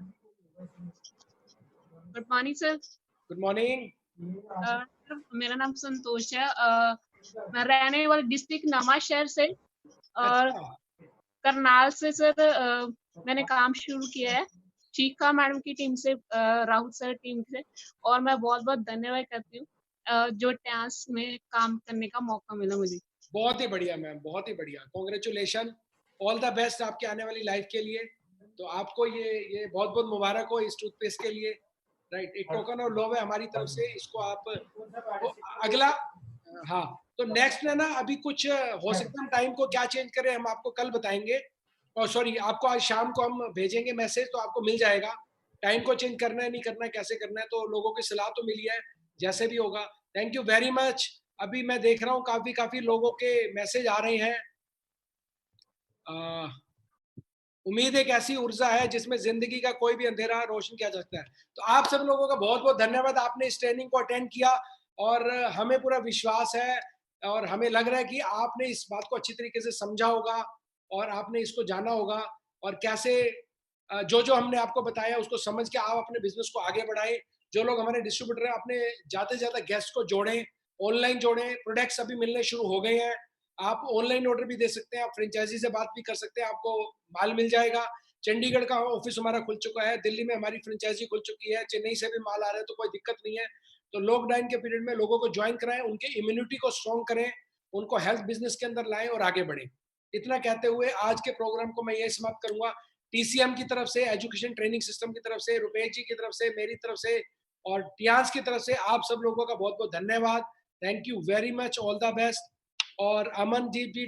good morning sir. Good morning. मेरा नाम संतोष है। मैं रहने वाली डिस्ट्रिक्ट नवांशहर से और करनाल से सर। मैंने काम शुरू किया है चीका मैडम की टीम से, राहुल सर टीम से, और मैं बहुत बहुत धन्यवाद करती हूँ जो टास्क में काम करने का मौका मिला मुझे। बहुत ही बढ़िया मैम, बहुत ही बढ़िया, कॉन्ग्रेचुलेशन, ऑल द बेस्ट आपके आने वाली लाइफ के लिए। तो आपको ये बहुत बहुत मुबारक हो इस टूथपेस्ट के लिए। राइट, एक टोकन और लव है हमारी तरफ से, इसको आप अगला। हाँ, तो नेक्स्ट है ना, अभी कुछ हो सकता है टाइम को क्या चेंज करें हम आपको कल बताएंगे, और सॉरी आपको आज शाम को हम भेजेंगे मैसेज, तो आपको मिल जाएगा। टाइम को चेंज करना है नहीं करना है, कैसे करना है, तो लोगों की सलाह तो मिली है, जैसे भी होगा। Thank you very much. अभी मैं देख रहा हूँ काफी लोगों के मैसेज आ रहे हैं। उम्मीद एक ऐसी ऊर्जा है जिसमें जिंदगी का कोई भी अंधेरा रोशन किया जा सकता है। तो आप सब लोगों का बहुत बहुत धन्यवाद, आपने इस ट्रेनिंग को अटेंड किया, और हमें पूरा विश्वास है और हमें लग रहा है कि आपने इस बात को अच्छी तरीके से समझा होगा और आपने इसको जाना होगा, और कैसे जो हमने आपको बताया उसको समझ के आप अपने बिजनेस को आगे बढ़ाएं। जो लोग हमारे डिस्ट्रीब्यूटर हैं, अपने ज्यादा से ज्यादा गेस्ट को जोड़ें, ऑनलाइन जोड़ें। प्रोडक्ट्स अभी मिलने शुरू हो गए हैं, आप ऑनलाइन ऑर्डर भी दे सकते हैं, आप फ्रेंचाइजी से बात भी कर सकते हैं, आपको माल मिल जाएगा। चंडीगढ़ का ऑफिस हमारा खुल चुका है, दिल्ली में हमारी फ्रेंचाइजी खुल चुकी है, चेन्नई से भी माल आ रहा है, तो कोई दिक्कत नहीं है। तो लॉकडाउन के पीरियड में लोगों को ज्वाइन कराएं, उनके इम्यूनिटी को स्ट्रॉन्ग करें, उनको हेल्थ बिजनेस के अंदर लाएं और आगे बढ़ें। इतना कहते हुए आज के प्रोग्राम को मैं यही समाप्त करूंगा। टीसीएम की तरफ से, एजुकेशन ट्रेनिंग सिस्टम की तरफ से, रुपेश जी की तरफ से, मेरी तरफ से और टियांस की तरफ से आप सब लोगों का बहुत बहुत धन्यवाद। Thank you very much, all the best. और अमन जी भी